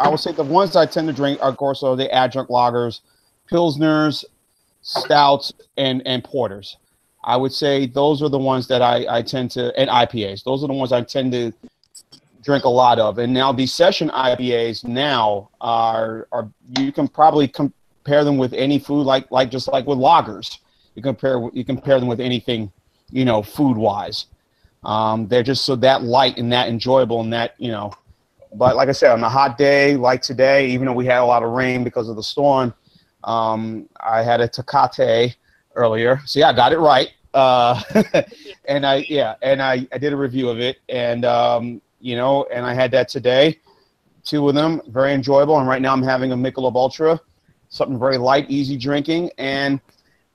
would say the ones I tend to drink, of course, are the adjunct lagers, pilsners, stouts, and porters. I would say those are the ones that I tend to, and IPAs. Those are the ones I tend to drink a lot of. And now these session IPAs now are you can probably compare them with any food, like just like with lagers. You compare them with anything, food wise. They're just so that light and that enjoyable and that, but like I said, on a hot day like today, even though we had a lot of rain because of the storm, I had a Tecate earlier. So yeah, I got it right. And I did a review of it, and and I had that today, 2 of them, very enjoyable. And right now I'm having a Michelob Ultra, something very light, easy drinking, and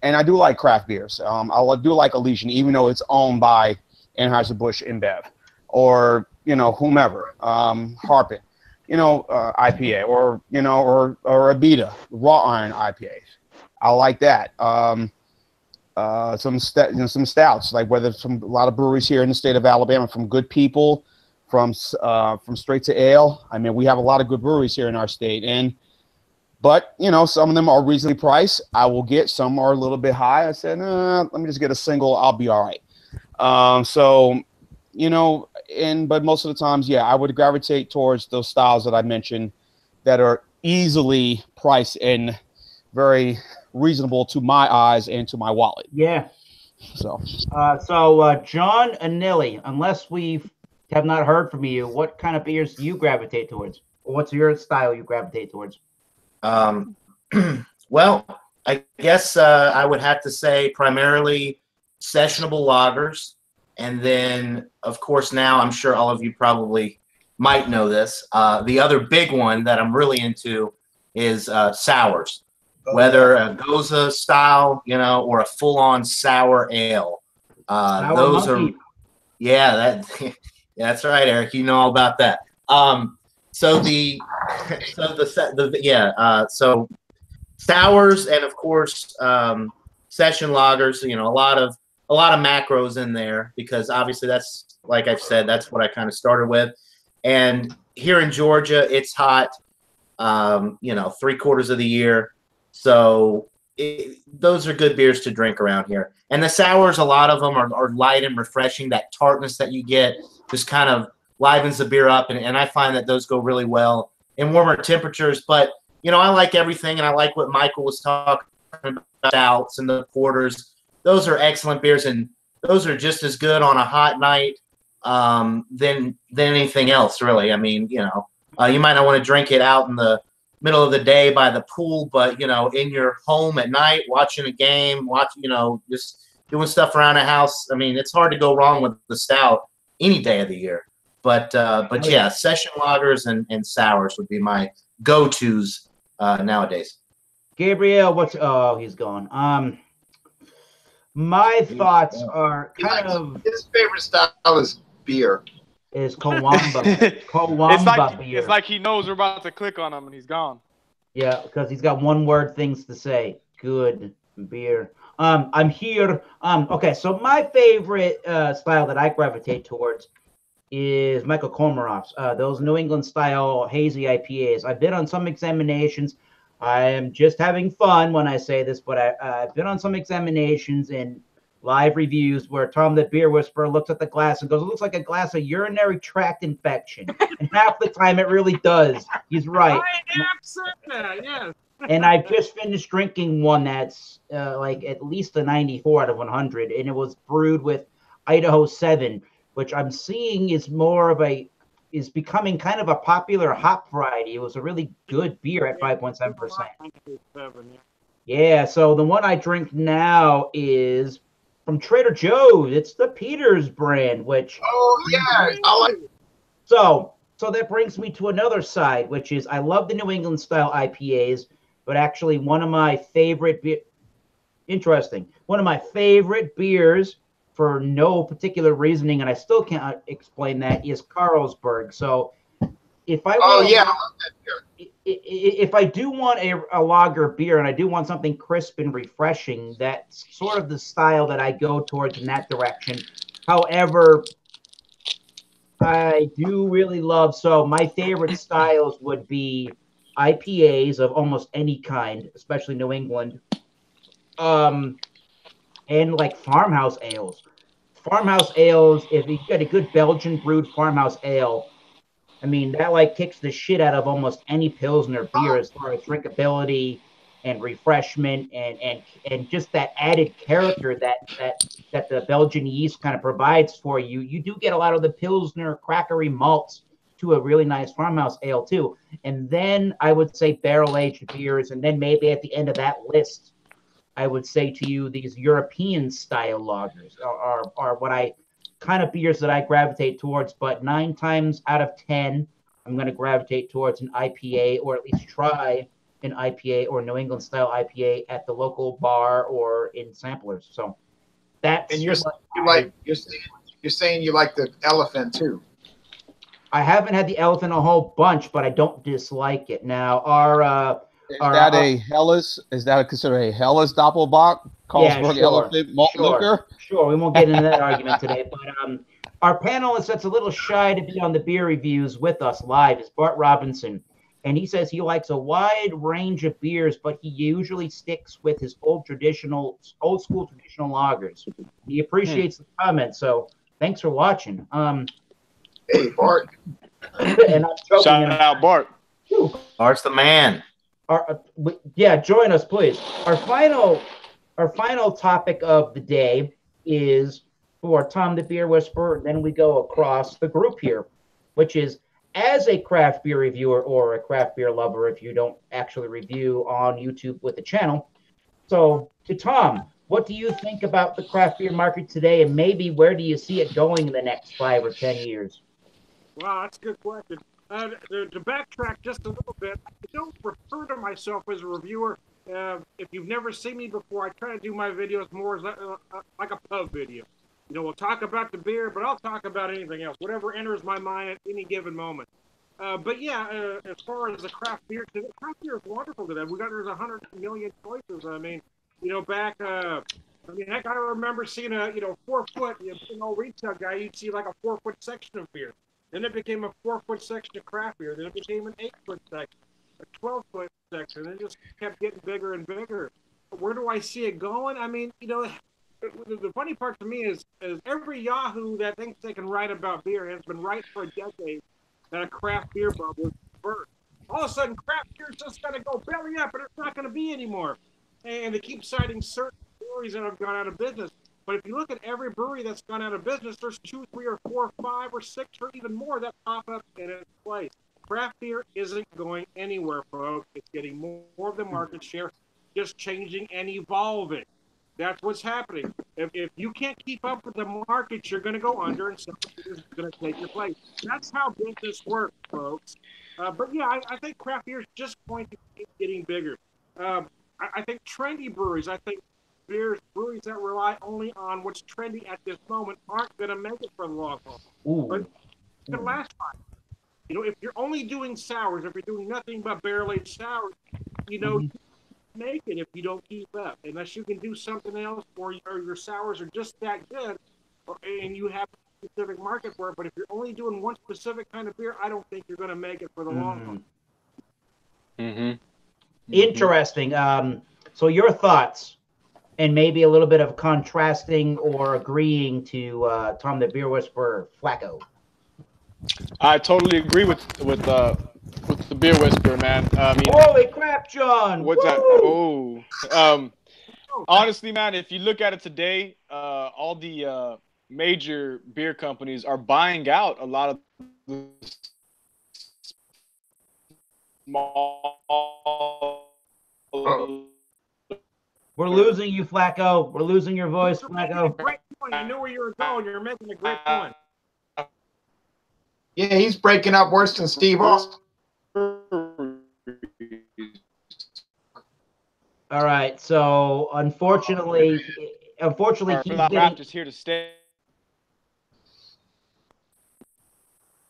I do like craft beers. I do like Elysian, even though it's owned by Anheuser-Busch InBev or whomever, Harpin, IPA or a Beta, raw iron IPA. I like that. Some stouts, like whether it's from a lot of breweries here in the state of Alabama, from Good People, from Straight to Ale. I mean, we have a lot of good breweries here in our state, but some of them are reasonably priced. I will get some are a little bit high. I said, let me just get a single. I'll be all right. But most of the times, yeah, I would gravitate towards those styles that I mentioned that are easily priced and very reasonable to my eyes and to my wallet. Yeah. So John and Ellie, unless we have not heard from you, what kind of beers do you gravitate towards? Or what's your style you gravitate towards? Well, I guess I would have to say primarily sessionable lagers. And then, of course, now I'm sure all of you probably might know this. The other big one that I'm really into is sours. Whether a Goza style, or a full-on sour ale. Those monkey. That's right, Eric. You know all about that. So sours and of course session lagers. A lot of macros in there because obviously that's, like I've said, that's what I kind of started with. And here in Georgia, it's hot. 3/4 of the year. So those are good beers to drink around here. And the sours, a lot of them are light and refreshing. That tartness that you get just kind of livens the beer up. And I find that those go really well in warmer temperatures. But, I like everything. And I like what Michael was talking about, stouts and the porters. Those are excellent beers. And those are just as good on a hot night than anything else, really. I mean, you might not want to drink it out in the middle of the day by the pool, but in your home at night, watching a game, just doing stuff around the house. I mean, it's hard to go wrong with the stout any day of the year. But yeah, session lagers and sours would be my go-tos nowadays. Gabriel, he's gone. My thoughts are kind of his favorite style is beer. Is Kowamba beer. It's like he knows we're about to click on him and he's gone. Yeah, because he's got one word things to say. Good beer. I'm here. Okay, so my favorite style that I gravitate towards is Michael Komaroff's. Those New England style hazy IPAs. I've been on some examinations. I am just having fun when I say this, but I've been on some examinations and live reviews where Tom the Beer Whisperer looks at the glass and goes, it looks like a glass of urinary tract infection. And half the time it really does. He's right. Yes. And I've just finished drinking one that's like at least a 94 out of 100. And it was brewed with Idaho 7, which I'm seeing is is becoming kind of a popular hop variety. It was a really good beer at 5.7%. Yeah, so the one I drink now is from Trader Joe's. It's the Peters brand, which... Oh, yeah, I like it. So that brings me to another side, which is I love the New England style IPAs, but actually one of my favorite... One of my favorite beers, for no particular reasoning, and I still can't explain that, is Carlsberg. So if I were if I do want a lager beer and I do want something crisp and refreshing, that's sort of the style that I go towards in that direction. However, I do really love, so my favorite styles would be IPAs of almost any kind, especially New England, and like farmhouse ales. Farmhouse ales, if you get a good Belgian brewed farmhouse ale, I mean, that like kicks the shit out of almost any Pilsner beer as far as drinkability and refreshment and just that added character that the Belgian yeast kind of provides for you. You do get a lot of the Pilsner crackery malts to a really nice farmhouse ale too. And then I would say barrel aged beers, and then maybe at the end of that list, I would say to you these European style lagers are what I kind of beers that I gravitate towards. But 9 times out of 10, I'm going to gravitate towards an IPA, or at least try an IPA or New England style IPA at the local bar or in samplers. So that's And you're saying you like the elephant too. I haven't had the elephant a whole bunch, but I don't dislike it. Now, Is that considered a Hellas Doppelbock? Carlsberg elephant malt liquor? Sure, we won't get into that argument today. But our panelist that's a little shy to be on the beer reviews with us live is Bart Robinson. And he says he likes a wide range of beers, but he usually sticks with his old school traditional lagers. He appreciates the comment, so thanks for watching. Hey, Bart. And I'm joking. Shout out, Bart. Bart's the man. Yeah, join us, please. Our final topic of the day is for Tom the Beer Whisperer. Then we go across the group here, which is as a craft beer reviewer or a craft beer lover, if you don't actually review on YouTube with the channel. So, to Tom, what do you think about the craft beer market today, and maybe where do you see it going in the next 5 or 10 years? Wow, that's a good question. To backtrack just a little bit, I don't refer to myself as a reviewer. If you've never seen me before, I try to do my videos more as like a pub video. You know, we'll talk about the beer, but I'll talk about anything else, whatever enters my mind at any given moment. But yeah, as far as the craft beer is wonderful today. There's 100 million choices. I mean, you know, back, heck, I remember seeing a 4-foot, an old retail guy, you'd see like a 4-foot section of beer. Then it became a 4-foot section of craft beer. Then it became an 8-foot section, a 12-foot section. And it just kept getting bigger and bigger. Where do I see it going? I mean, you know, the funny part to me is every Yahoo that thinks they can write about beer has been right for a decade that a craft beer bubble is burst. All of a sudden, craft beer is just going to go belly up, and it's not going to be anymore. And they keep citing certain breweries that have gone out of business. But if you look at every brewery that's gone out of business, there's 2, 3, or 4, 5, or 6, or even more that pop up in its place. Craft beer isn't going anywhere, folks. It's getting more of the market share, just changing and evolving. That's what's happening. If you can't keep up with the market, you're going to go under, and somebody is going to take your place. That's how business works, folks. But yeah, I think craft beer is just going to keep getting bigger. I think trendy breweries, breweries that rely only on what's trendy at this moment aren't going to make it for the long haul. But it's going to last time. You know, if you're only doing sours, if you're doing nothing but barrel-aged sours, you know, you make it if you don't keep up. Unless you can do something else, or your sours are just that good, and you have a specific market for it. But if you're only doing one specific kind of beer, I don't think you're going to make it for the long haul. Interesting. So your thoughts, and maybe a little bit of contrasting or agreeing to Tom the Beer Whisperer, Flacco. I totally agree with the Beer Whisperer, man. I mean, holy crap, John! What's Woo! that? Honestly, man, if you look at it today, all the major beer companies are buying out a lot of the small. We're losing you, Flacco. We're losing your voice, Flacco. Great point. You knew where you were going. You're making a great point. Yeah, he's breaking up worse than Steve Austin. All right, so unfortunately, he's getting... Raptors here to stay.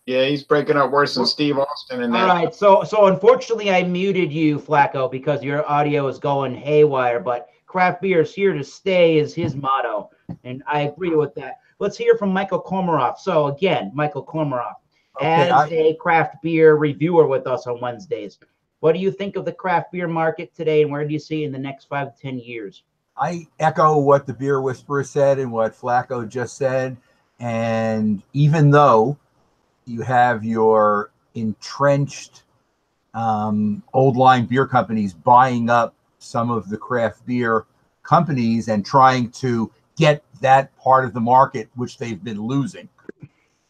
Yeah, he's breaking up worse than Steve Austin in All that. right, so unfortunately I muted you, Flacco, because your audio is going haywire, but craft beer is here to stay is his motto, and I agree with that. Let's hear from Michael Komaroff. So again, Michael Komaroff, Okay, as a craft beer reviewer with us on Wednesdays, what do you think of the craft beer market today, and where do you see it in the next 5 to 10 years? I echo what the Beer Whisperer said and what Flacco just said. And even though you have your entrenched old line beer companies buying up some of the craft beer companies and trying to get that part of the market, which they've been losing,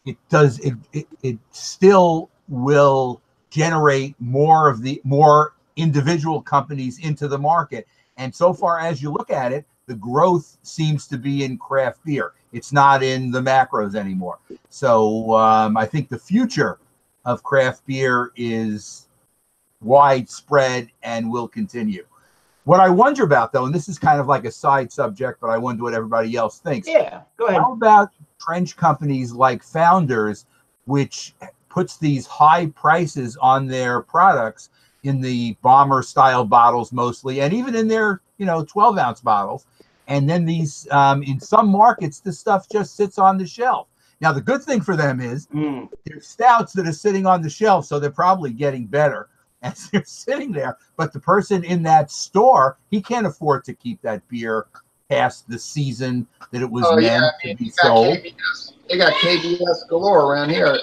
it still will generate more individual companies into the market. And so far as you look at it, the growth seems to be in craft beer. It's not in the macros anymore. So I think the future of craft beer is widespread and will continue. What I wonder about, though, and this is kind of like a side subject, but I wonder what everybody else thinks. Yeah, go ahead. How about French companies like Founders, which puts these high prices on their products in the bomber style bottles mostly, and even in their 12-ounce bottles, and then these in some markets the stuff just sits on the shelf. Now the good thing for them is there's stouts that are sitting on the shelf, so they're probably getting better as they're sitting there. But the person in that store, he can't afford to keep that beer past the season that it was meant to be sold. They got KBS galore around here,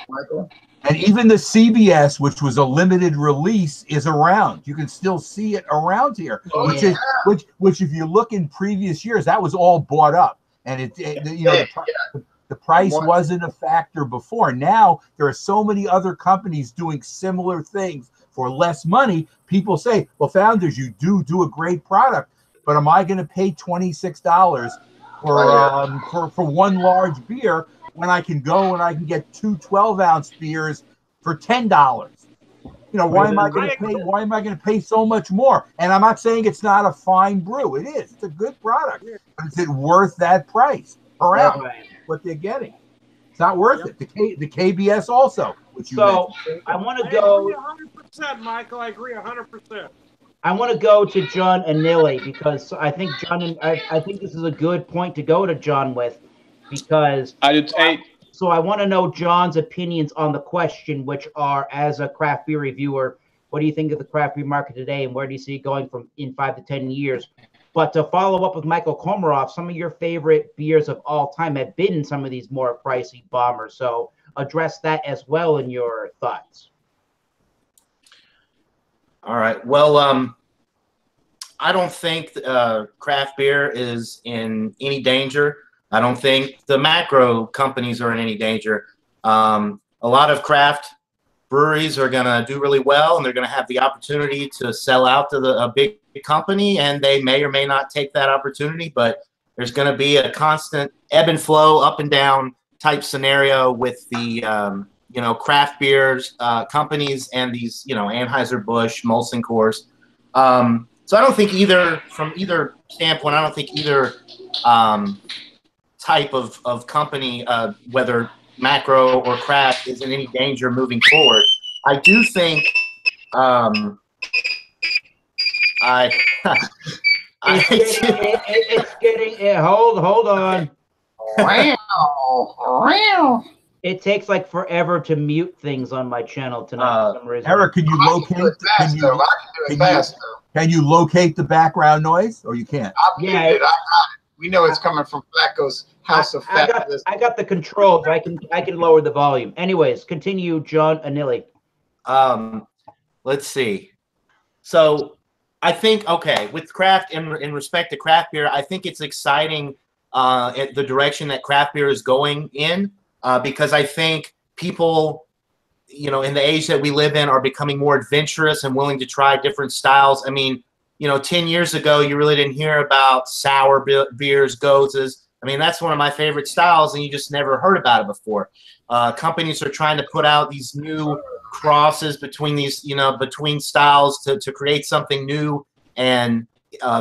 Michael. And even the CBS, which was a limited release, is around. You can still see it around here, which if you look in previous years, that was all bought up, and the price wasn't a factor before. Now there are so many other companies doing similar things for less money. People say, "Well, Founders, you do a great product, but am I going to pay $26 for one large beer?" when I can go and I can get 2 12-ounce beers for $10. Why am I going to pay? Why am I going to pay so much more? And I'm not saying it's not a fine brew. It is. It's a good product. But is it worth that price per ounce? What they're getting? It's not worth it. The KBS also, which you mentioned. I want to go 100%, Michael. I agree 100%. I want to go to John Anili because I think I think this is a good point to go to John with. Because so I want to know John's opinions on the question, which are, as a craft beer reviewer, what do you think of the craft beer market today, and where do you see it going from in 5 to 10 years? But to follow up with Michael Komaroff, some of your favorite beers of all time have been some of these more pricey bombers. So address that as well in your thoughts. All right. Well, I don't think craft beer is in any danger. I don't think the macro companies are in any danger. A lot of craft breweries are going to do really well, and they're going to have the opportunity to sell out to a big company, and they may or may not take that opportunity, but there's going to be a constant ebb and flow, up and down type scenario with the craft beers companies and these Anheuser-Busch, Molson Coors. So I don't think from either standpoint, I don't think either type of company, whether macro or craft, is in any danger moving forward. I do think It's getting hold on. It takes like forever to mute things on my channel tonight for some reason. Eric, can you locate? Can you locate the background noise, or you can't? I got it. We know it's coming from Flacco's house of fabulous. I got the controls. I can lower the volume. Anyways, continue, John Anili. Let's see. So I think, with craft, in respect to craft beer, I think it's exciting at the direction that craft beer is going in, because I think people, in the age that we live in, are becoming more adventurous and willing to try different styles. I mean, 10 years ago, you really didn't hear about sour beers, gozes. I mean, that's one of my favorite styles, and you just never heard about it before. Companies are trying to put out these new crosses between these, between styles to create something new and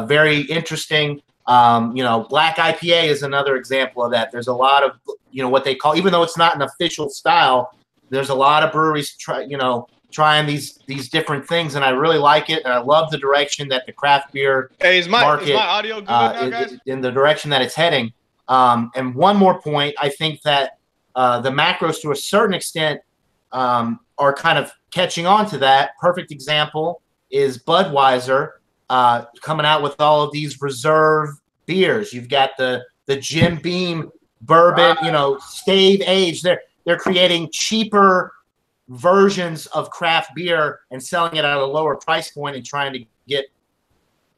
very interesting. Black IPA is another example of that. There's a lot of, what they call, even though it's not an official style, there's a lot of breweries trying these different things, and I really like it, and I love the direction that the craft beer market is my audio good now, guys? in the direction that it's heading. And one more point, I think that the macros, to a certain extent, are kind of catching on to that. Perfect example is Budweiser coming out with all of these reserve beers. You've got the Jim Beam bourbon, stave age. They're creating cheaper versions of craft beer and selling it at a lower price point and trying to get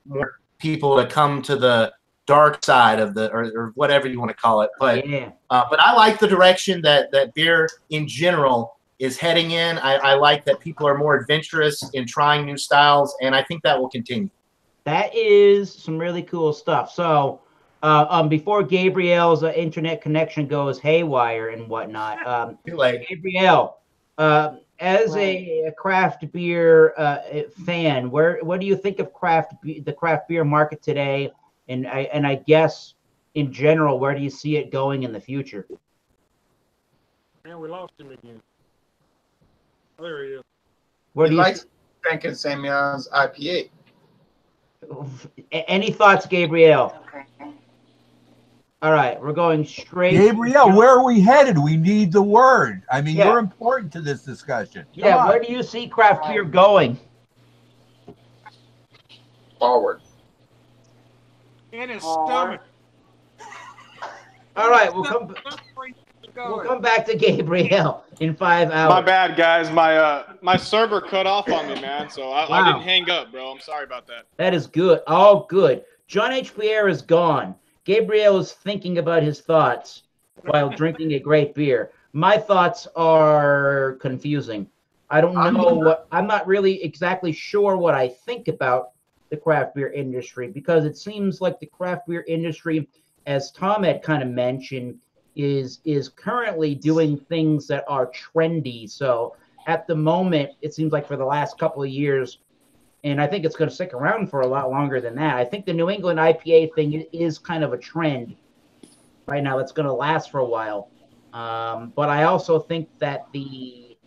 more people to come to the dark side of or whatever you want to call it. But but I like the direction that beer in general is heading in. I like that people are more adventurous in trying new styles, and I think that will continue. That is some really cool stuff. So before Gabriel's internet connection goes haywire and whatnot, Gabriel, as a craft beer fan, what do you think of the craft beer market today? And I guess in general, where do you see it going in the future? Man, we lost him again. Oh, there he is. He likes drinking Samuel's IPA. Any thoughts, Gabriel? Okay. All right, we're going straight. Gabriel, where are we headed? We need the word. I mean, you're important to this discussion. Come on. Where do you see craft beer going? Forward. In his stomach. All right, we'll come back to Gabriel in 5 hours. My bad, guys. My server cut off on me, man. So I didn't hang up, bro. I'm sorry about that. That is good. All good. John H. Pierre is gone. Gabriel is thinking about his thoughts while drinking a great beer. My thoughts are confusing. I don't know I'm not really exactly sure what I think about the craft beer industry, because it seems like the craft beer industry, as Tom had kind of mentioned, is currently doing things that are trendy. So at the moment, it seems like for the last couple of years, and I think it's going to stick around for a lot longer than that, I think the New England IPA thing is kind of a trend right now that's going to last for a while. But I also think that the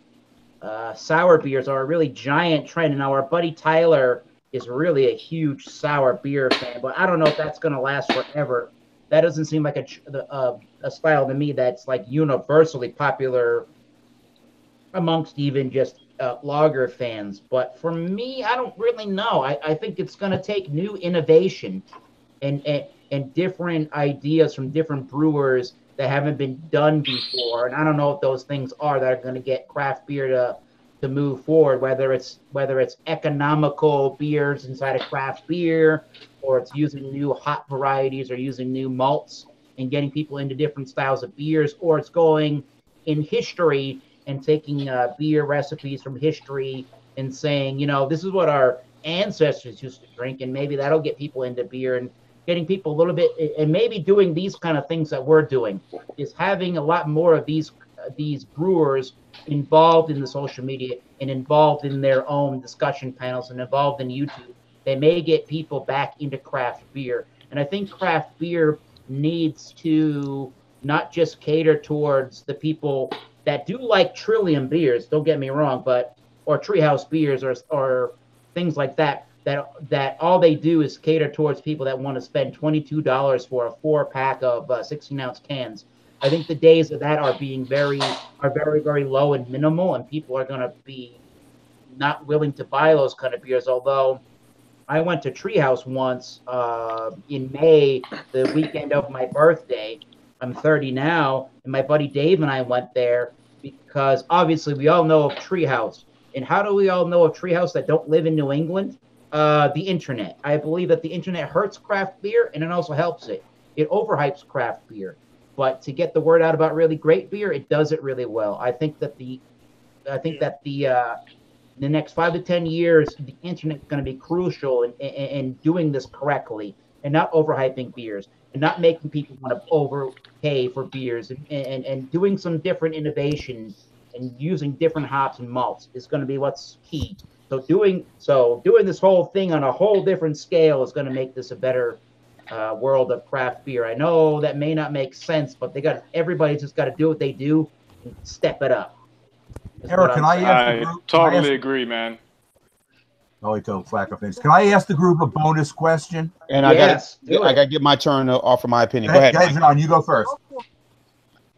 sour beers are a really giant trend. And now our buddy Tyler is really a huge sour beer fan, but I don't know if that's going to last forever. That doesn't seem like a style to me that's like universally popular amongst even just lager fans. But for me, I don't really know. I think it's going to take new innovation and different ideas from different brewers that haven't been done before. And I don't know if those things are that are going to get craft beer to move forward, whether it's economical beers inside of craft beer, or it's using new hop varieties, or using new malts and getting people into different styles of beers, or it's going in history and taking beer recipes from history and saying, this is what our ancestors used to drink, and maybe that'll get people into beer, and getting people a little bit, and maybe doing these kind of things that we're doing, is having a lot more of these brewers involved in the social media and involved in their own discussion panels and involved in YouTube. They may get people back into craft beer. And I think craft beer needs to not just cater towards the people that do like Trillium beers, don't get me wrong, or Treehouse beers or things like that all they do is cater towards people that want to spend $22 for a 4-pack of 16-ounce cans. I think the days of that are very, very low and minimal, and people are going to be not willing to buy those kind of beers. Although I went to Treehouse once in May, the weekend of my birthday. I'm 30 now, and my buddy Dave and I went there because obviously we all know of Treehouse. And how do we all know of Treehouse that don't live in New England? The internet. I believe that the internet hurts craft beer, and it also helps it. It overhypes craft beer. But to get the word out about really great beer, it does it really well. I think that the next 5 to 10 years, the internet is going to be crucial in doing this correctly, and not overhyping beers, and not making people want to overpay for beers, and doing some different innovation and using different hops and malts is going to be what's key. So doing this whole thing on a whole different scale is going to make this a better world of craft beer. I know that may not make sense, but everybody's just got to do what they do and step it up. Eric, can I ask the I group? totally agree, man. Oh, he told Flacco things. Can I ask the group a bonus question? And Yes, I do got to it. get my turn to offer my opinion. Go ahead. Go ahead, John. You go first.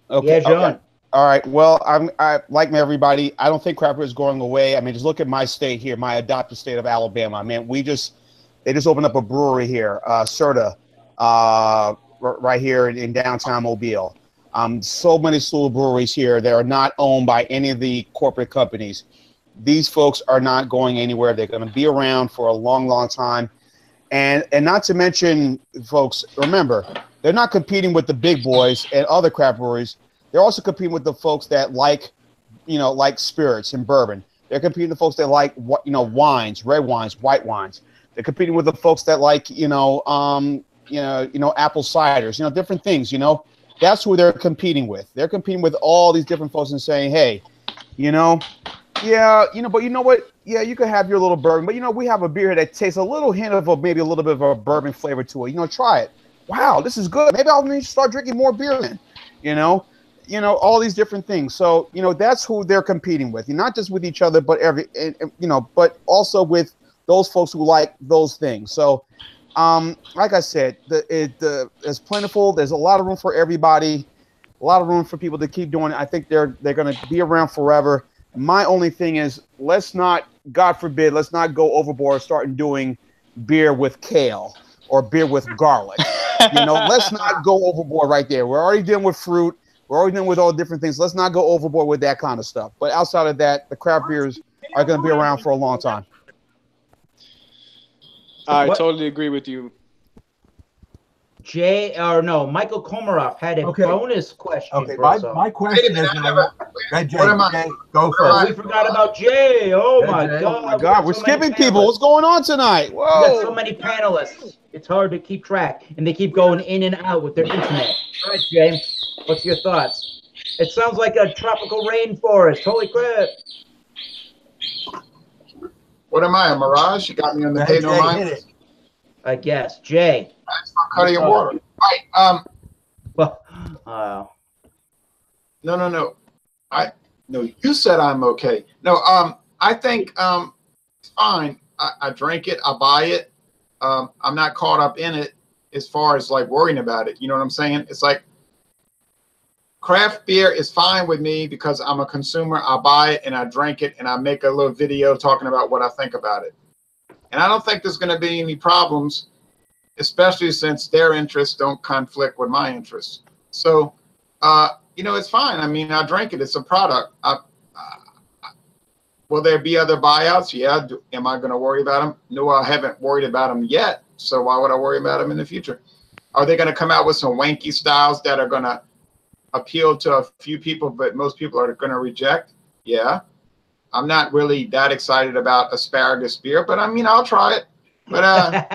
Okay. Yeah, John. Okay. All right. Well, I like everybody. I don't think craft beer is going away. I mean, just look at my state here, my adopted state of Alabama. I mean, they just opened up a brewery here, Serta, right here in downtown Mobile. So many slew of breweries here that are not owned by any of the corporate companies. These folks are not going anywhere. They're going to be around for a long, long time. And not to mention, folks, remember, they're not competing with the big boys and other craft breweries. They're also competing with the folks that like spirits and bourbon. They're competing with the folks that like, wines, red wines, white wines. They're competing with the folks that like, apple ciders, different things, That's who they're competing with. They're competing with all these different folks and saying, hey, but you know what? Yeah, you could have your little bourbon, but we have a beer that tastes a little hint of maybe a little bit of a bourbon flavor to it. Try it. Wow, this is good. Maybe I'll need to start drinking more beer then. All these different things. So, that's who they're competing with. Not just with each other, but but also with those folks who like those things. So, like I said, it's plentiful. There's a lot of room for everybody, a lot of room for people to keep doing it. I think they're going to be around forever. My only thing is, let's not, God forbid, let's not go overboard starting doing beer with kale or beer with garlic. Let's not go overboard right there. We're already dealing with fruit. We're already dealing with all different things. Let's not go overboard with that kind of stuff. But outside of that, the craft beers are going to be around for a long time. I totally agree with you. Michael Komarov had a bonus question. Okay, my question is, go first. We forgot about Jay. Oh my God! Oh my God, we're skipping people. What's going on tonight? Whoa! We got so many panelists. It's hard to keep track, and they keep going in and out with their internet. All right, Jay, what's your thoughts? It sounds like a tropical rainforest. Holy crap! What am I, a mirage? You got me on the page on mine? I guess. Jay. That's not cutting your water. Right. No. No, you said I'm okay. No, I think it's fine. I drink it, I buy it. I'm not caught up in it as far as like worrying about it. You know what I'm saying? It's like craft beer is fine with me because I'm a consumer. I buy it and I drink it and I make a little video talking about what I think about it. And I don't think there's going to be any problems, especially since their interests don't conflict with my interests. So, it's fine. I mean, I drink it. It's a product. Will there be other buyouts? Yeah. Am I going to worry about them? No, I haven't worried about them yet. So why would I worry about them in the future? Are they going to come out with some wanky styles that are going to appeal to a few people, but most people are going to reject? Yeah. I'm not really that excited about asparagus beer, but I mean, I'll try it. But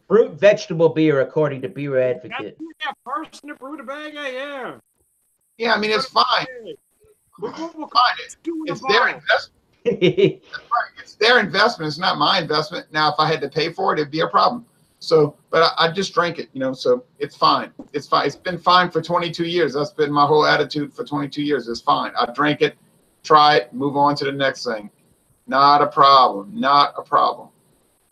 fruit vegetable beer, according to Beer Advocate. Yeah, person to fruit a bag, yeah. Yeah, I mean, it's fine. We'll find it. It's their investment. It's their investment. It's not my investment. Now, if I had to pay for it, it'd be a problem. So, but I just drank it, so it's fine. It's fine. It's been fine for 22 years. That's been my whole attitude for 22 years. It's fine. I drank it, try it, move on to the next thing. Not a problem. Not a problem.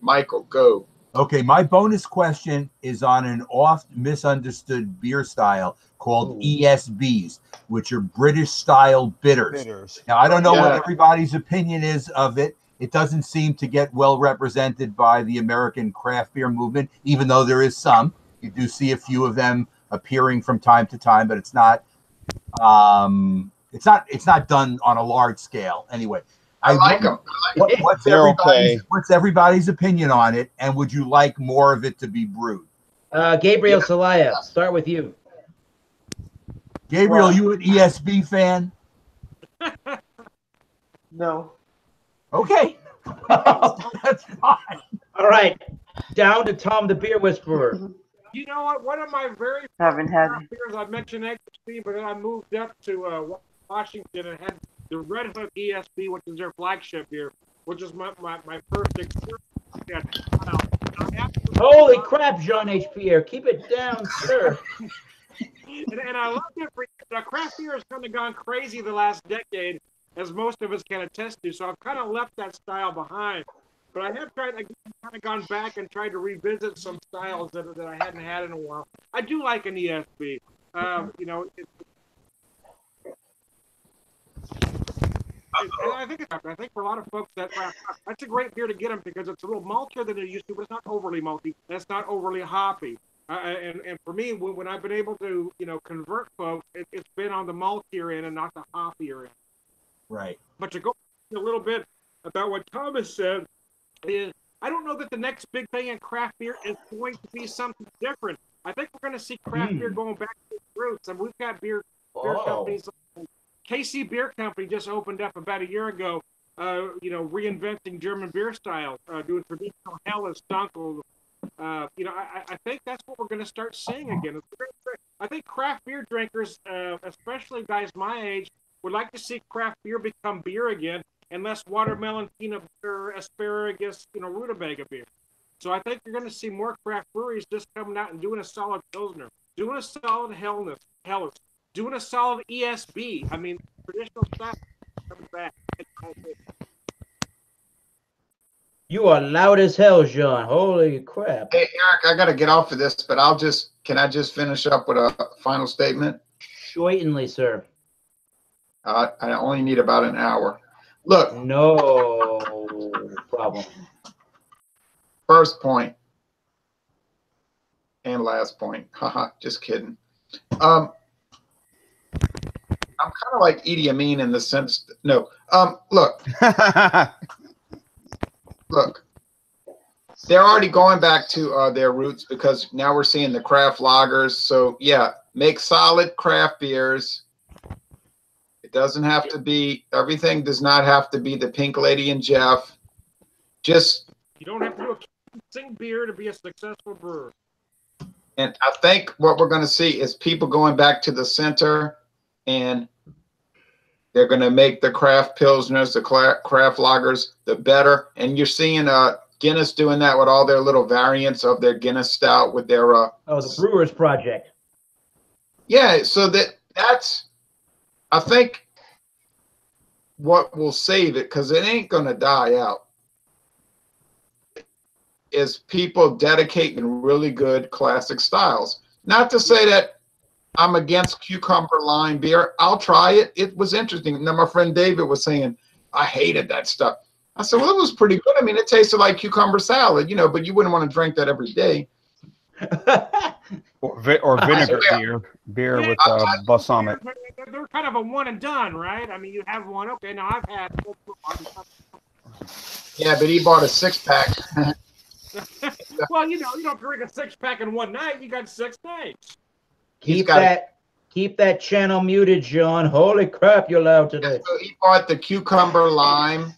Michael, go. Okay, my bonus question is on an oft misunderstood beer style called ESBs, which are British style bitters. Now, I don't know what everybody's opinion is of it. It doesn't seem to get well represented by the American craft beer movement, even though there is some. You do see a few of them appearing from time to time, but it's not done on a large scale. Anyway, I like them. What's everybody's opinion on it, and would you like more of it to be brewed? Gabriel Celaya, start with you. Gabriel, you an ESB fan? No. Okay. That's fine. All right. Down to Tom the Beer Whisperer. You know what? One of my very haven't had beers, I mentioned XP, but then I moved up to Washington and had the Red Hook ESB, which is their flagship beer, which is my first experience. Holy crap, Jean H Pierre. Keep it down, sir. And I loved it for craft beer has kind of gone crazy the last decade, as most of us can attest to. So I've kind of left that style behind. But I have tried, kind of gone back and tried to revisit some styles that I hadn't had in a while. I do like an ESB. You know, and I think for a lot of folks that's a great beer to get them because it's a little maltier than it used to, but it's not overly malty. And it's not overly hoppy. And for me, when I've been able to, you know, convert folks, it's been on the maltier end and not the hoppier end. Right. But to go a little bit about what Thomas said, is I don't know that the next big thing in craft beer is going to be something different. I think we're going to see craft beer going back to its roots. And we've got beer companies. KC Beer Company just opened up about a year ago, you know, reinventing German beer styles, doing traditional Helles, Dunkel. You know, I think that's what we're going to start seeing again. I think craft beer drinkers, especially guys my age, would like to see craft beer become beer again, and less watermelon, peanut butter, asparagus, you know, rutabaga beer. So I think you're going to see more craft breweries just coming out and doing a solid Pilsner, doing a solid Helles, doing a solid ESB. I mean, traditional stuff coming back. You are loud as hell, John. Holy crap. Hey, Eric, I got to get off of this, but can I just finish up with a final statement? Certainly, sir. I only need about an hour. Look. No problem. First point and last point. Haha, just kidding. I'm kind of like Idi Amin in the sense that, no. Look. Look. They're already going back to their roots because now we're seeing the craft lagers. So yeah, make solid craft beers. It doesn't have to be, everything does not have to be the Pink Lady and Jeff. Just, you don't have to do a sing beer to be a successful brewer. And I think what we're going to see is people going back to the center, and they're going to make the craft pilsners, the craft lagers, the better. And you're seeing Guinness doing that with all their little variants of their Guinness stout with their the Brewers Project. Yeah, so that's I think what will save it, because it ain't going to die out, is people dedicating really good classic styles. Not to say that I'm against cucumber lime beer. I'll try it. It was interesting. Now, my friend David was saying, I hated that stuff. I said, well, it was pretty good. I mean, it tasted like cucumber salad, you know, but you wouldn't want to drink that every day. or vinegar beer with balsamic. They're kind of a one and done, right? I mean, you have one. Okay, now I've had. Yeah, but he bought a 6-pack. Well, you know, you don't drink a 6-pack in one night. You got 6 nights. Keep that channel muted, John. Holy crap, you're loud today. So he bought the cucumber lime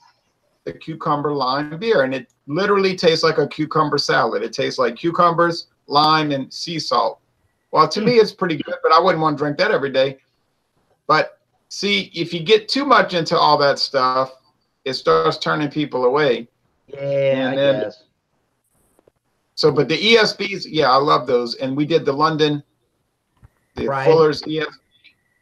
beer, and it literally tastes like a cucumber salad. It tastes like cucumbers, lime, and sea salt. Well, to me, it's pretty good, but I wouldn't want to drink that every day. But see, if you get too much into all that stuff, it starts turning people away. Yeah, I guess. So, but the ESBs, yeah, I love those. And we did the London, the Fuller's ESB.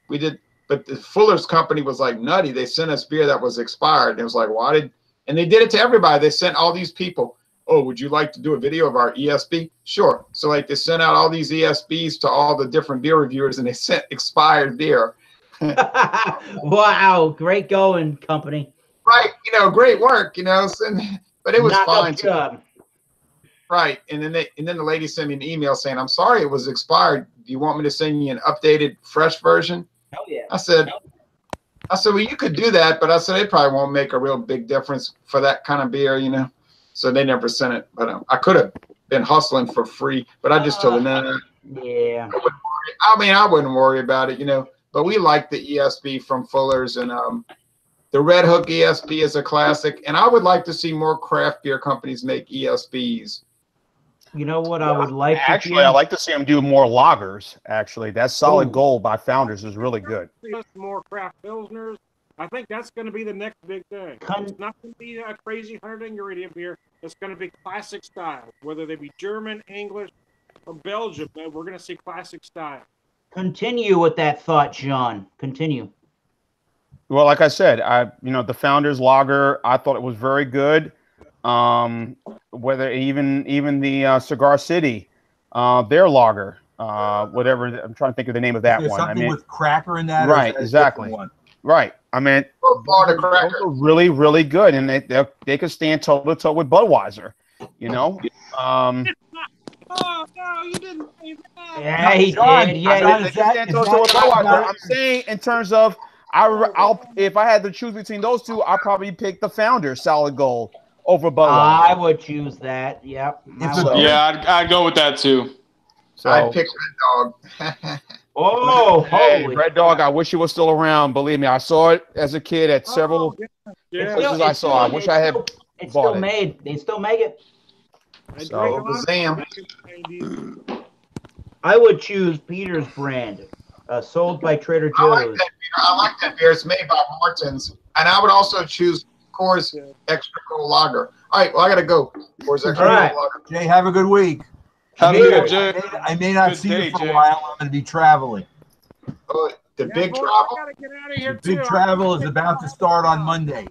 We did, but the Fuller's company was like nutty. They sent us beer that was expired. And it was like, why and they did it to everybody. They sent all these people, oh, would you like to do a video of our ESB? Sure. So like they sent out all these ESBs to all the different beer reviewers, and they sent expired beer. Wow, great going, company. Right, you know, great work, you know, but it was fine. Right, and then the lady sent me an email saying, I'm sorry it was expired. Do you want me to send you an updated, fresh version? Hell yeah. I said, well, you could do that, but I said it probably won't make a real big difference for that kind of beer, you know. So they never sent it, but I could have been hustling for free, but I just told them, nah. Yeah. I wouldn't worry about it, you know. But we like the ESB from Fuller's, and the Red Hook ESB is a classic. And I would like to see more craft beer companies make ESBs. You know what I would like to Actually, I like to see them do more lagers, actually. That Solid Gold by Founders is really good. More craft pilsners. I think that's going to be the next big thing. It's not going to be a crazy 100 ingredient beer. It's going to be classic style, whether they be German, English, or Belgium. We're going to see classic style. Continue with that thought, John. Continue. Well, like I said, the Founders Lager, I thought it was very good. Whether even the Cigar City, their lager, whatever. I'm trying to think of the name of that There's one. something with cracker in that, right? Exactly. One? Right. I mean, Florida cracker. those are really, really good, and they could stand toe to toe with Budweiser. You know. Oh no, you didn't say that. Yeah, he John, did. Yeah, John, he- is that Budweiser. I'm saying in terms of I'll if I had to choose between those two, I'll probably pick the Founders Solid Gold over Budweiser. I would choose that. Yep. Yeah, I'd go with that too. So, I picked Red Dog. Oh, hey, holy Red Dog! I wish it was still around. Believe me, I saw it as a kid at several Yeah. places I saw. I wish I had It's bought still it. made. They still make it. I So- drank a lot of Zam. Zam. I would choose Peter's brand, sold by Trader I like Joe's. that beer. I like that beer. It's made by Martin's. And I would also choose Coors Extra Cold Lager. All right, well, I got to go. Coors Extra All right. Cold Lager. Jay, have a good week. Have a good Jay. I may not Good see day, you for Jay. a while. I'm going to be traveling. The Yeah, big boy, travel. I gotta get out of here The big too. travel is about to start on Monday.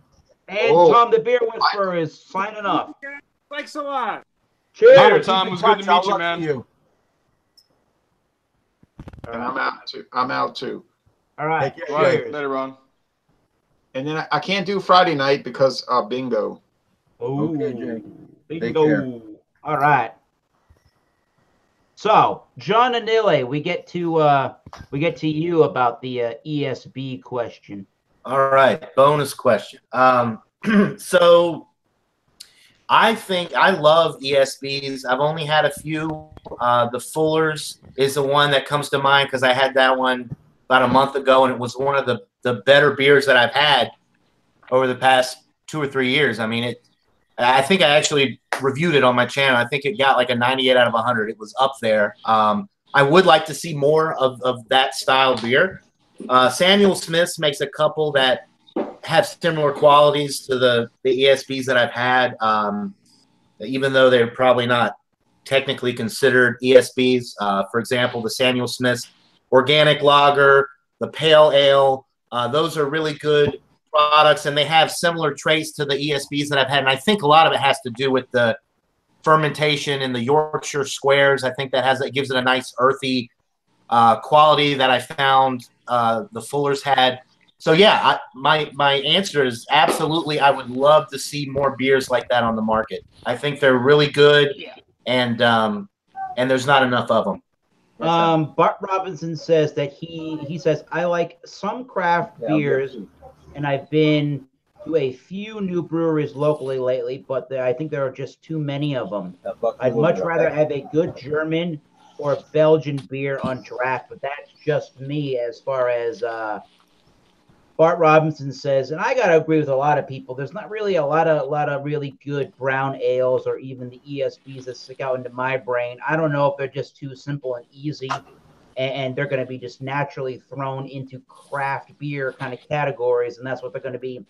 And Oh. Tom the Beer Whisperer is signing off. Thanks a lot. Cheers. Later, Tom. It was good to I'll meet you, look man. for you. And I'm out too. I'm out too. All right. Take care. Right. Cheers. Later, Ron. And then I can't do Friday night because bingo. Ooh. Okay, Jay. Take Bingo. care. All right. So, John and Ellie, we get to you about the ESB question. All right, bonus question. So I think I love ESBs. I've only had a few. The Fuller's is the one that comes to mind because I had that one about a month ago, and it was one of the better beers that I've had over the past 2 or 3 years. I mean, I think I actually reviewed it on my channel. I think it got like a 98 out of 100. It was up there. I would like to see more of that style beer. Samuel Smith's makes a couple that have similar qualities to the ESBs that I've had, even though they're probably not technically considered ESBs. For example, the Samuel Smith's Organic Lager, the Pale Ale, those are really good products, and they have similar traits to the ESBs that I've had. And I think a lot of it has to do with the fermentation in the Yorkshire squares. I think that gives it a nice earthy quality that I found the Fuller's had. So yeah, my answer is absolutely. I would love to see more beers like that on the market. I think they're really good, and there's not enough of them. Bart Robinson says that he says, I like some craft beers, and I've been to a few new breweries locally lately, but I think there are just too many of them. I'd much rather have a good German or Belgian beer on draft, but that's just me as far as Bart Robinson says, and I gotta agree with a lot of people. There's not really a lot of really good brown ales or even the ESBs that stick out into my brain. I don't know if they're just too simple and easy, and they're going to be just naturally thrown into craft beer kind of categories, and that's what they're going to be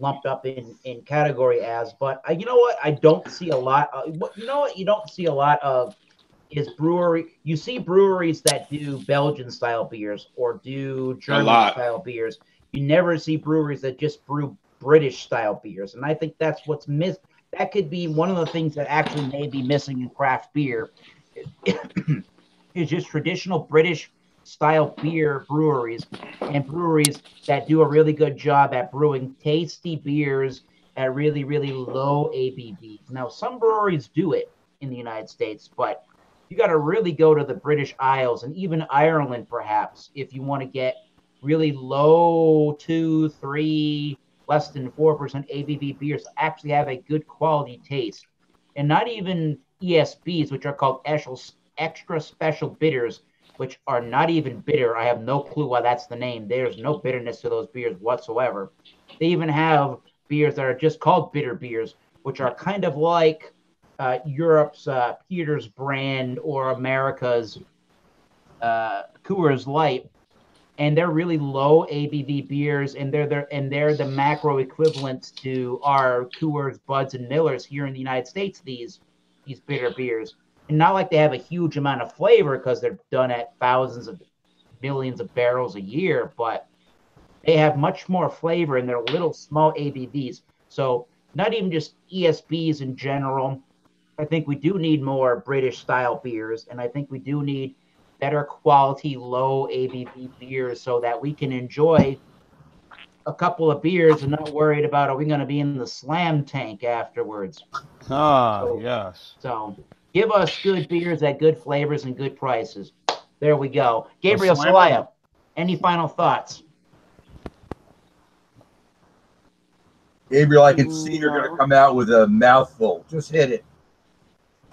lumped up in category as. But you know what? I don't see a lot. You know what? You don't see a lot of is brewery. You see breweries that do Belgian style beers or do German style beers. You never see breweries that just brew British style beers, and I think that's what's missed. That could be one of the things that actually may be missing in craft beer. Is just traditional British style beer breweries and breweries that do a really good job at brewing tasty beers at really, really low ABVs. Now, some breweries do it in the United States, but you got to really go to the British Isles and even Ireland, perhaps, if you want to get really low 2, 3, less than 4% ABV beers actually have a good quality taste. And not even ESBs, which are called extra special bitters, which are not even bitter. I have no clue why that's the name. There's no bitterness to those beers whatsoever. They even have beers that are just called bitter beers, which are kind of like Europe's Peter's brand or America's Coors Light, and they're really low ABV beers, and they're the macro equivalents to our Coors, Buds, and Millers here in the United States. These bitter beers. And not like they have a huge amount of flavor because they're done at thousands of millions of barrels a year, but they have much more flavor and they're little small ABVs. So not even just ESBs in general. I think we do need more British style beers, and I think we do need better quality, low ABV beers so that we can enjoy a couple of beers and not worried about, are we going to be in the slam tank afterwards? Yes. So give us good beers at good flavors and good prices. There we go. Gabriel Celaya, any final thoughts? Gabriel, I can see you're going to come out with a mouthful. Just hit it.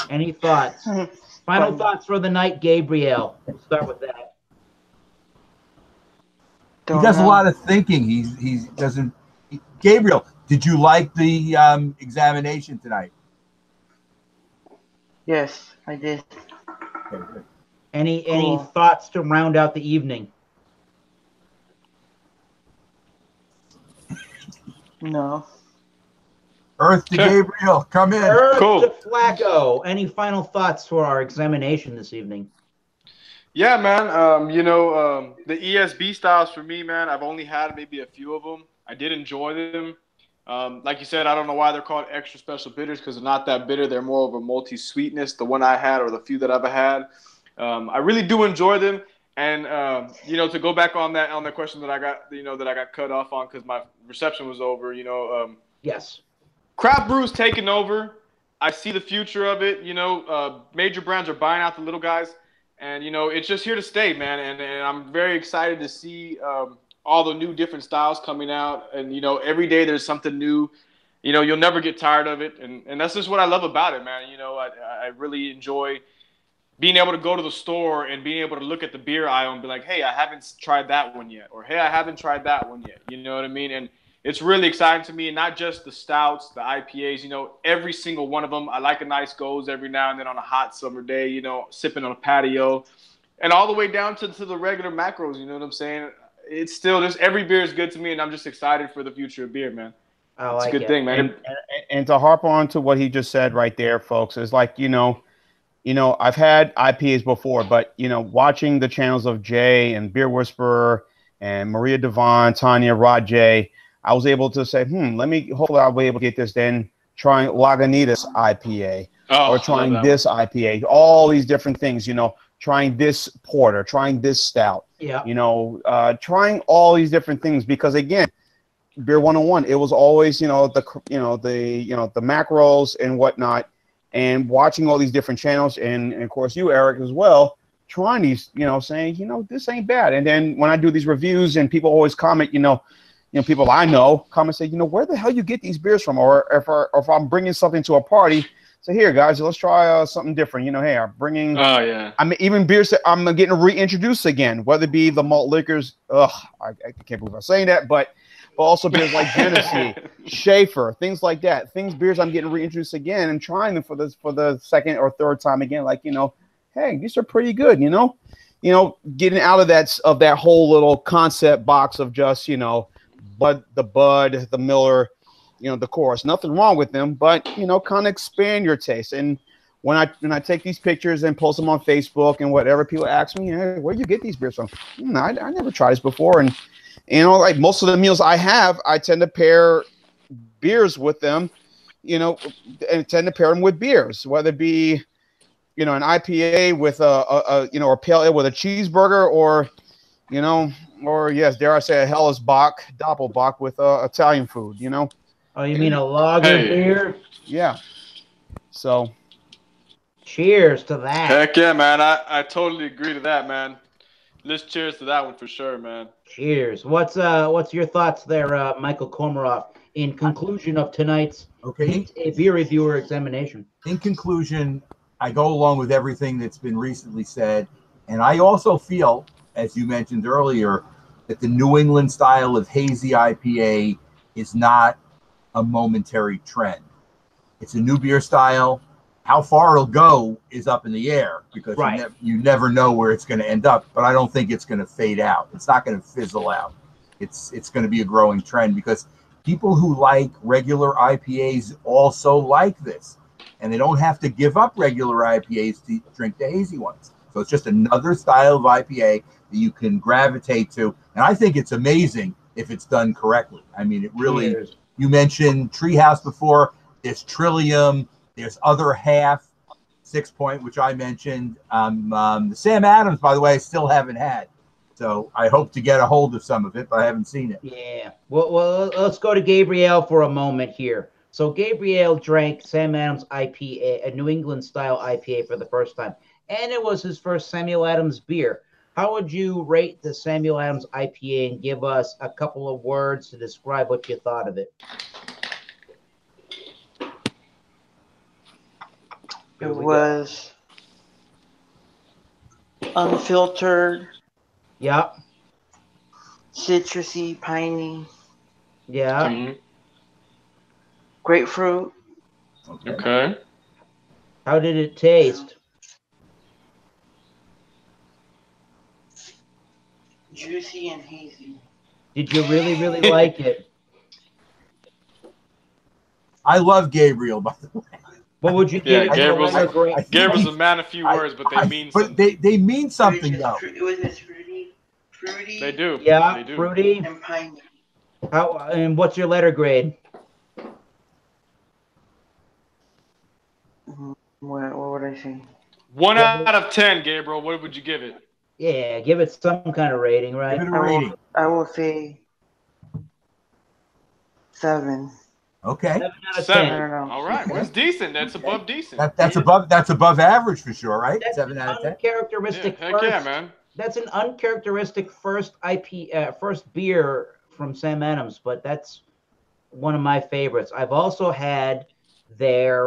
Any thoughts? Final thoughts for the night, Gabriel. We'll start with that. He does a lot of thinking. He doesn't. Gabriel, did you like the examination tonight? Yes, I did. Okay, good. Any thoughts to round out the evening? No. Earth to Gabriel, come in. Earth to Flacco. Any final thoughts for our examination this evening? Yeah, man. The ESB styles for me, man, I've only had maybe a few of them. I did enjoy them. Like you said, I don't know why they're called extra special bitters because they're not that bitter. They're more of a multi sweetness. The one I had or the few that I've had, I really do enjoy them. And to go back on the question that I got, that I got cut off on because my reception was over. Yes. Craft brew's taking over. I see the future of it. Major brands are buying out the little guys. And, it's just here to stay, man. And I'm very excited to see all the new different styles coming out. And, every day there's something new. You'll never get tired of it. And that's just what I love about it, man. I really enjoy being able to go to the store and being able to look at the beer aisle and be like, hey, I haven't tried that one yet. Or, hey, I haven't tried that one yet. You know what I mean? And it's really exciting to me, and not just the stouts, the IPAs, every single one of them. I like a nice goes every now and then on a hot summer day, sipping on a patio, and all the way down to the regular macros, you know what I'm saying? It's still just every beer is good to me, and I'm just excited for the future of beer, man. It's a good thing, man. And to harp on to what he just said right there, folks, is like, I've had IPAs before, but, watching the channels of Jay and Beer Whisperer and Maria Devon, Tanya, Rod J, I was able to say, hopefully I'll be able to get this then, trying Lagunitas IPA or trying this IPA, all these different things, trying this porter, trying this stout, trying all these different things because, again, Beer 101, it was always, the macros and whatnot, and watching all these different channels, and of course you, Eric, as well, trying these, saying, this ain't bad. And then when I do these reviews and people always comment, people I know come and say, where the hell you get these beers from? Or if I'm bringing something to a party, say, here, guys, let's try something different. Hey, I'm bringing. Oh yeah. I mean, even beers that I'm getting reintroduced again, whether it be the malt liquors. I can't believe I'm saying that, but also beers like Genesee, Schaefer, things like that. Beers I'm getting reintroduced again and trying them for the second or third time again. Like, hey, these are pretty good. Getting out of that whole little concept box of just the Bud, the Miller, the Coors. Nothing wrong with them, but kind of expand your taste. And when I take these pictures and post them on Facebook and whatever, people ask me, hey, where do you get these beers from? I never tried this before. And like most of the meals I have, I tend to pair beers with them, and tend to pair them with beers, whether it be an IPA with a pale ale with a cheeseburger, or or yes, dare I say, a Helles Bock, Doppelbock with Italian food, Oh, you mean a lager beer? Yeah. So. Cheers to that. Heck yeah, man. I totally agree to that, man. Let's cheers to that one for sure, man. Cheers. What's your thoughts there, Michael Komarov, in conclusion of tonight's beer reviewer examination? In conclusion, I go along with everything that's been recently said, and I also feel, as you mentioned earlier, that the New England style of hazy IPA is not a momentary trend. It's a new beer style. How far it'll go is up in the air because you never know where it's going to end up, but I don't think it's going to fade out. It's not going to fizzle out. It's going to be a growing trend because people who like regular IPAs also like this, and they don't have to give up regular IPAs to drink the hazy ones. So it's just another style of IPA that you can gravitate to. And I think it's amazing if it's done correctly. I mean, it really, Cheers. you mentioned Treehouse before. There's Trillium. There's Other Half, 6 Point, which I mentioned. The Sam Adams, by the way, I still haven't had. So I hope to get a hold of some of it, but I haven't seen it. Yeah. Well, let's go to Gabrielle for a moment here. So Gabrielle drank Sam Adams IPA, a New England style IPA, for the first time, and it was his first Samuel Adams beer. How would you rate the Samuel Adams IPA, and give us a couple of words to describe what you thought of it? It was unfiltered, Yeah. citrusy, piney, Yeah. grapefruit. Okay. How did it taste? Juicy and hazy. Did you really, really like it? I love Gabriel, by the way. What would you give it? Gabriel's a man of few words, but they mean something. But they mean something, though. It was just fruity. They do. Yeah, they do. fruity. And piney. How, and what's your letter grade? What would I say? 1 out of 10, Gabriel. What would you give it? Yeah, give it some kind of rating, right? Give it a rating. I will say 7. Okay. 7 out of 7. 10. I don't know. All right. Well, it's decent. That's above decent. That's above average for sure, right? That's 7 out of 10. uncharacteristic Yeah, heck yeah, man. That's an uncharacteristic first first beer from Sam Adams, but that's one of my favorites. I've also had their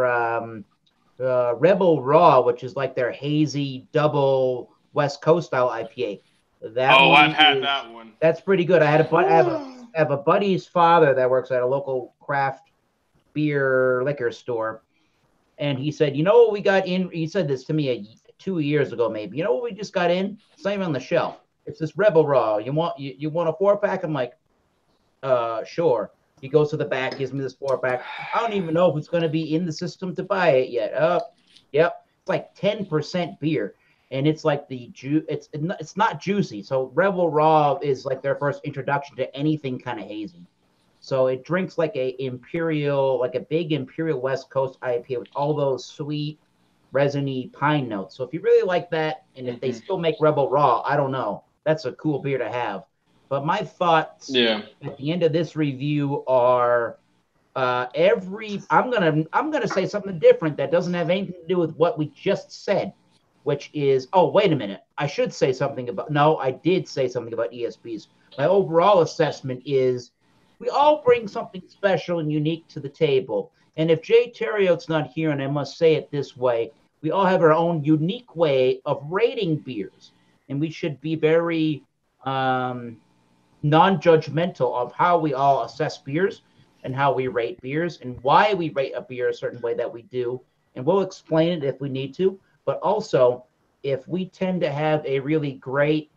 Rebel Raw, which is like their hazy double West Coast style IPA. I've had that one. That's pretty good. I have a buddy's father that works at a local craft beer liquor store, and he said, "You know what we got in?" He said this to me 2 years ago, maybe. "You know what we just got in? It's not even on the shelf. It's this Rebel Raw. You want a 4-pack?" I'm like, sure. He goes to the back, gives me this 4-pack. I don't even know if it's going to be in the system to buy it yet. Yep. It's like 10% beer, and it's like it's not juicy. So Rebel Raw is like their first introduction to anything kind of hazy. So it drinks like a big imperial West Coast IPA with all those sweet, resiny pine notes. So if you really like that, and if they still make Rebel Raw, I don't know. That's a cool beer to have. But my thoughts at the end of this review are I'm gonna say something different that doesn't have anything to do with what we just said, which is, oh, wait a minute. I did say something about ESBs. My overall assessment is we all bring something special and unique to the table. And if Jay Theriot's not here, and I must say it this way, we all have our own unique way of rating beers. And we should be very non-judgmental of how we all assess beers and how we rate beers and why we rate a beer a certain way that we do. And we'll explain it if we need to. But also, if we tend to have a really great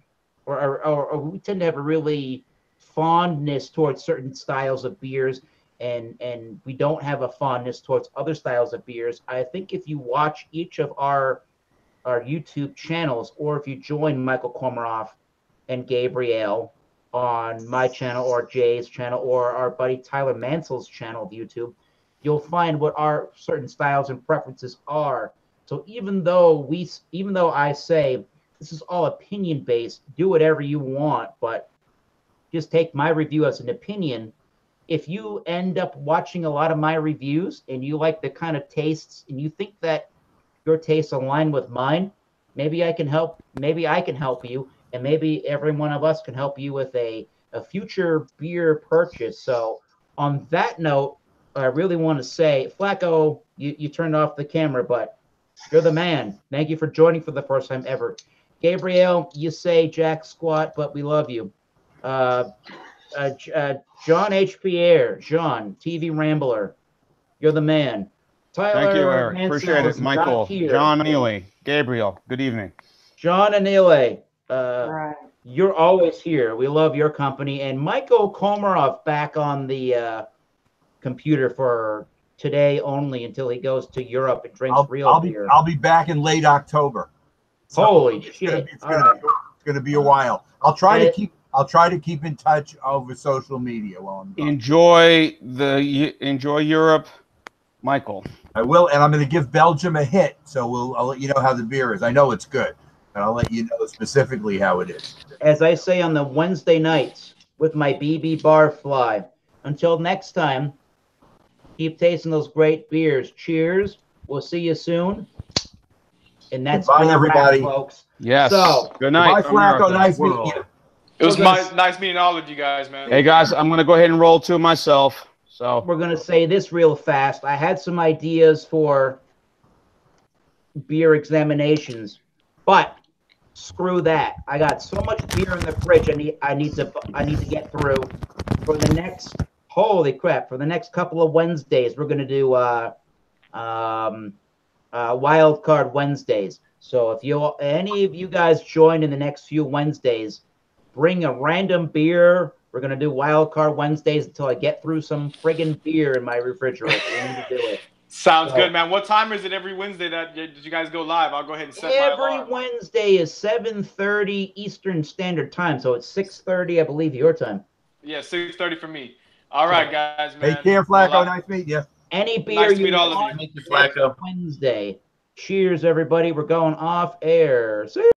or we tend to have a really fondness towards certain styles of beers and we don't have a fondness towards other styles of beers, I think if you watch each of our YouTube channels, or if you join Michael Komaroff and Gabrielle on my channel or Jay's channel or our buddy Tyler Mansell's channel of YouTube, you'll find what our certain styles and preferences are. So even though I say this is all opinion based, do whatever you want, but just take my review as an opinion. If you end up watching a lot of my reviews and you like the kind of tastes and you think that your tastes align with mine, maybe I can help you, and maybe every one of us can help you with a future beer purchase. So on that note, I really want to say, Flacco, you turned off the camera, but you're the man. Thank you for joining for the first time ever. Gabrielle, you say jack squat, but we love you. John H Pierre, John, TV Rambler, you're the man. Tyler, thank you, Eric. Mansell Appreciate it, Michael. here. John, Ellie, Gabriel. Good evening. John and Ellie, you're always here. We love your company. And Michael Komaroff back on the computer for today only until he goes to Europe and drinks real beer. I'll be back in late October. So Holy shit! It's gonna be a while. I'll try to keep in touch over social media while I'm gone. Enjoy Europe, Michael. I will, and I'm going to give Belgium a hit. So I'll let you know how the beer is. I know it's good, and I'll let you know specifically how it is. As I say on the Wednesday nights with my BB Barfly. Until next time, keep tasting those great beers. Cheers. We'll see you soon. And that's bye, everybody, folks. Yes. So good night. Bye, Flacco. Nice meeting you. It was nice meeting all of you guys, man. Hey guys, I'm gonna go ahead and roll two myself. So we're gonna say this real fast. I had some ideas for beer examinations, but screw that. I got so much beer in the fridge. I need to get through for the next. Holy crap! For the next couple of Wednesdays, we're gonna do wild card Wednesdays. So if any of you guys join in the next few Wednesdays, bring a random beer. We're gonna do wild card Wednesdays until I get through some friggin' beer in my refrigerator. We need to do it. Sounds good, man. What time is it every Wednesday that did you guys go live? I'll go ahead and set my alarm. Every Wednesday is 7:30 Eastern Standard Time, so it's 6:30, I believe, your time. Yeah, 6:30 for me. All right, guys, man. Take care, Flacco. Nice meeting you. Any beer nice to meet all of you. Thank you, Flacco. Wednesday. Cheers, everybody. We're going off air. See